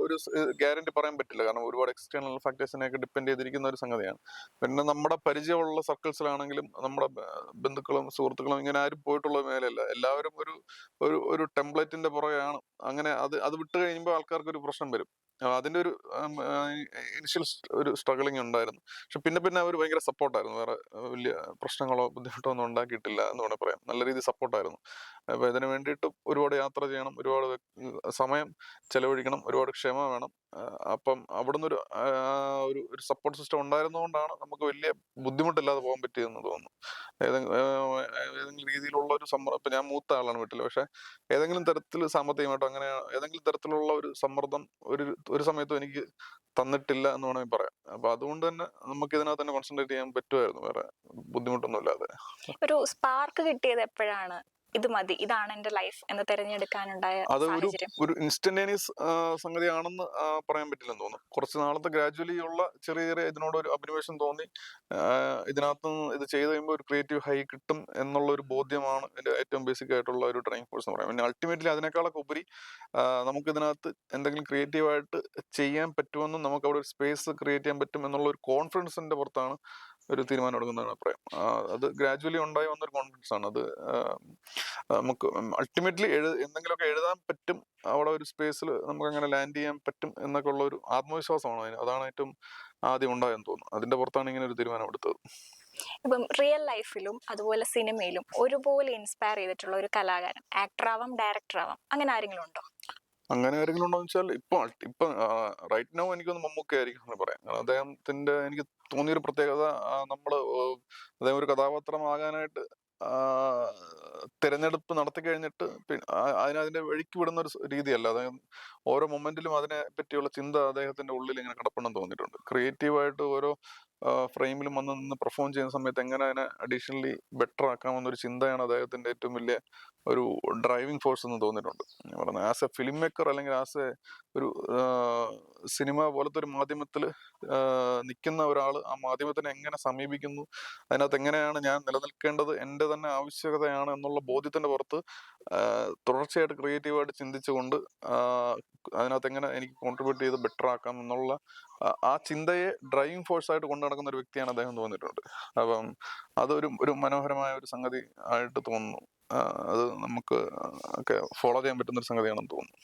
ഒരു ഗ്യാരണ്ടി പറയാൻ പറ്റില്ല. കാരണം ഒരുപാട് എക്സ്റ്റേണൽ ഫാക്ടേഴ്സിനെയൊക്കെ ഡിപ്പെൻഡ് ചെയ്തിരിക്കുന്ന ഒരു സംഗതിയാണ്. പിന്നെ നമ്മുടെ പരിചയമുള്ള സർക്കിൾസിലാണെങ്കിലും നമ്മുടെ ബന്ധുക്കളും സുഹൃത്തുക്കളും ഇങ്ങനെ ആരും പോയിട്ടുള്ള മേലല്ല. എല്ലാവരും ഒരു ഒരു ടെംപ്ലേറ്റിന്റെ പുറകെയാണ്. അങ്ങനെ അത് വിട്ട് കഴിയുമ്പോൾ ആൾക്കാർക്ക് ഒരു പ്രശ്നം വരും. അതിന്റെ ഒരു ഇനിഷ്യൽ ഒരു സ്ട്രഗിളിങ് ഉണ്ടായിരുന്നു. പക്ഷെ പിന്നെ അവർ ഭയങ്കര സപ്പോർട്ടായിരുന്നു. വേറെ വലിയ പ്രശ്നങ്ങളോ ബുദ്ധിമുട്ടോ ഒന്നും ഉണ്ടാക്കിയിട്ടില്ല എന്ന് വേണമെങ്കിൽ പറയാം. നല്ല രീതിയിൽ സപ്പോർട്ടായിരുന്നു. അപ്പൊ ഇതിന് വേണ്ടിയിട്ട് ഒരുപാട് യാത്ര ചെയ്യണം, ഒരുപാട് സമയം ചെലവഴിക്കണം, ഒരുപാട് ക്ഷമ വേണം. അപ്പം അവിടുന്ന് ഒരു സപ്പോർട്ട് സിസ്റ്റം ഉണ്ടായിരുന്നതുകൊണ്ടാണ് നമുക്ക് വലിയ ബുദ്ധിമുട്ടില്ലാതെ പോകാൻ പറ്റിയതെന്ന് തോന്നുന്നു. ഏതെങ്കിലും രീതിയിലുള്ള ഒരു സമ്മർദ്ദം, ഇപ്പൊ ഞാൻ മൂത്ത ആളാണ് വീട്ടിൽ, പക്ഷെ ഏതെങ്കിലും തരത്തിൽ സാമ്പത്തികമായിട്ടോ അങ്ങനെ ഏതെങ്കിലും തരത്തിലുള്ള ഒരു സമ്മർദ്ദം ഒരു സമയത്തും എനിക്ക് തന്നിട്ടില്ല എന്ന് വേണമെങ്കിൽ പറയാം. അപ്പൊ അതുകൊണ്ട് തന്നെ നമുക്ക് ഇതിനകത്ത് തന്നെ കോൺസെൻട്രേറ്റ് ചെയ്യാൻ പറ്റുമായിരുന്നു, വേറെ ബുദ്ധിമുട്ടൊന്നും ഇല്ലാതെ. ഒരു സ്പാർക്ക് കിട്ടിയത് എപ്പോഴാണ്? ഇത് മതി, ഇതാണ് എന്റെ ലൈഫ് എന്ന് തിരഞ്ഞെടുക്കാനുണ്ടായ അത് സാഹചര്യം? ഒരു ഇൻസ്റ്റന്റേനിയസ് സംഗതിയാണെന്ന് പറയാൻ പറ്റില്ലെന്ന് തോന്നുന്നു. കുറച്ച് നാളത്തെ ഗ്രാജുവലി ഉള്ള ചെറിയ ഇതിനോട് ഒരു അഭിനിവേശം തോന്നി. ഇതിനകത്ത് ഇത് ചെയ്ത് കഴിയുമ്പോൾ ഒരു ക്രിയേറ്റീവ് ഹൈ കിട്ടും എന്നുള്ള ഒരു ബോധ്യമാണ് എന്റെ ഏറ്റവും ബേസിക് ആയിട്ടുള്ള ഒരു ഡ്രൈവിംഗ് ഫോഴ്സ് എന്ന് പറയാം. പിന്നെ അൾട്ടിമേറ്റ്ലി അതിനേക്കാളൊക്കെ ഉപരി നമുക്ക് ഇതിനകത്ത് എന്തെങ്കിലും ക്രിയേറ്റീവായിട്ട് ചെയ്യാൻ പറ്റുമെന്നും നമുക്ക് അവിടെ ഒരു സ്പേസ് ക്രിയേറ്റ് ചെയ്യാൻ പറ്റും എന്നുള്ള ഒരു കോൺഫിഡൻസിന്റെ പുറത്താണ് ഒരു തീരുമാനം എടുക്കുന്നതാണ് പറയാം. അത് ഗ്രാജുവലി ഉണ്ടായി വന്നൊരു കോൺഫിഡൻസ് ആണ്. അത് നമുക്ക് അൾട്ടിമേറ്റ്ലി എന്തെങ്കിലുമൊക്കെ എഴുതാൻ പറ്റും, അവിടെ ഒരു സ്പേസിൽ നമുക്ക് അങ്ങനെ ലാൻഡ് ചെയ്യാൻ പറ്റും എന്നൊക്കെ ഉള്ള ഒരു ആത്മവിശ്വാസമാണ് അതാണ് ഏറ്റവും ആദ്യം ഉണ്ടായെന്ന് തോന്നുന്നു. അതിന്റെ പുറത്താണ് ഇങ്ങനെ ഒരു തീരുമാനം എടുത്തത്. ഇപ്പം റിയൽ ലൈഫിലും അതുപോലെ സിനിമയിലും ഒരുപോലെ ഇൻസ്പയർ ചെയ്തിട്ടുള്ള ഒരു കലാകാരൻ, ആക്ടർ ആവാം, ഡയറക്ടർ ആവാം, അങ്ങനെ ആരെങ്കിലും ഉണ്ടോ? അങ്ങനെ ആരെങ്കിലും ഉണ്ടോ എന്ന് വെച്ചാൽ ഇപ്പൊ റൈറ്റ് നൗ എനിക്കൊന്ന് മമ്മൂക്ക ആയിരിക്കും എന്ന് പറയാം. കാരണം അദ്ദേഹത്തിന്റെ എനിക്ക് തോന്നിയൊരു പ്രത്യേകത, അദ്ദേഹം ഒരു കഥാപാത്രമാകാനായിട്ട് ആ, തിരഞ്ഞെടുപ്പ് നടത്തി കഴിഞ്ഞിട്ട് അതിന്റെ വഴിക്ക് വിടുന്ന ഒരു രീതിയല്ല. അദ്ദേഹം ഓരോ മൊമെന്റിലും അതിനെ പറ്റിയുള്ള ചിന്ത അദ്ദേഹത്തിന്റെ ഉള്ളിൽ ഇങ്ങനെ കിടപ്പുണ്ടെന്ന് തോന്നിയിട്ടുണ്ട്. ക്രിയേറ്റീവായിട്ട് ഓരോ ഫ്രെയിമിലും വന്ന് നിന്ന് പെർഫോം ചെയ്യുന്ന സമയത്ത് എങ്ങനെ അതിനെ അഡീഷണലി ബെറ്റർ ആക്കാമെന്നൊരു ചിന്തയാണ് അദ്ദേഹത്തിന്റെ ഏറ്റവും വലിയ ഒരു ഡ്രൈവിംഗ് ഫോഴ്സ് എന്ന് തോന്നിയിട്ടുണ്ട്. ഞാൻ പറഞ്ഞത് ആസ് എ ഫിലിം മേക്കർ അല്ലെങ്കിൽ ആസ് എ ഒരു സിനിമ പോലത്തെ ഒരു മാധ്യമത്തിൽ നിൽക്കുന്ന ഒരാൾ ആ മാധ്യമത്തിനെ എങ്ങനെ സമീപിക്കുന്നു, അതിനകത്ത് എങ്ങനെയാണ് ഞാൻ നിലനിൽക്കേണ്ടത്, എൻ്റെ തന്നെ ആവശ്യകതയാണ് എന്നുള്ള ബോധ്യത്തിന്റെ പുറത്ത് തുടർച്ചയായിട്ട് ക്രിയേറ്റീവായിട്ട് ചിന്തിച്ചുകൊണ്ട് അതിനകത്ത് എങ്ങനെ എനിക്ക് കോൺട്രിബ്യൂട്ട് ചെയ്ത് ബെറ്റർ ആക്കാം എന്നുള്ള ആ ചിന്തയെ ഡ്രൈവിംഗ് ഫോഴ്സ് ആയിട്ട് കൊണ്ടു നടക്കുന്ന ഒരു വ്യക്തിയാണ് അദ്ദേഹം തോന്നിയിട്ടുണ്ട്. അപ്പം അതൊരു ഒരു മനോഹരമായ ഒരു സംഗതി ആയിട്ട് തോന്നുന്നു. അത് നമുക്ക് ഒക്കെ ഫോളോ ചെയ്യാൻ പറ്റുന്ന ഒരു സംഗതിയാണെന്ന് തോന്നുന്നു.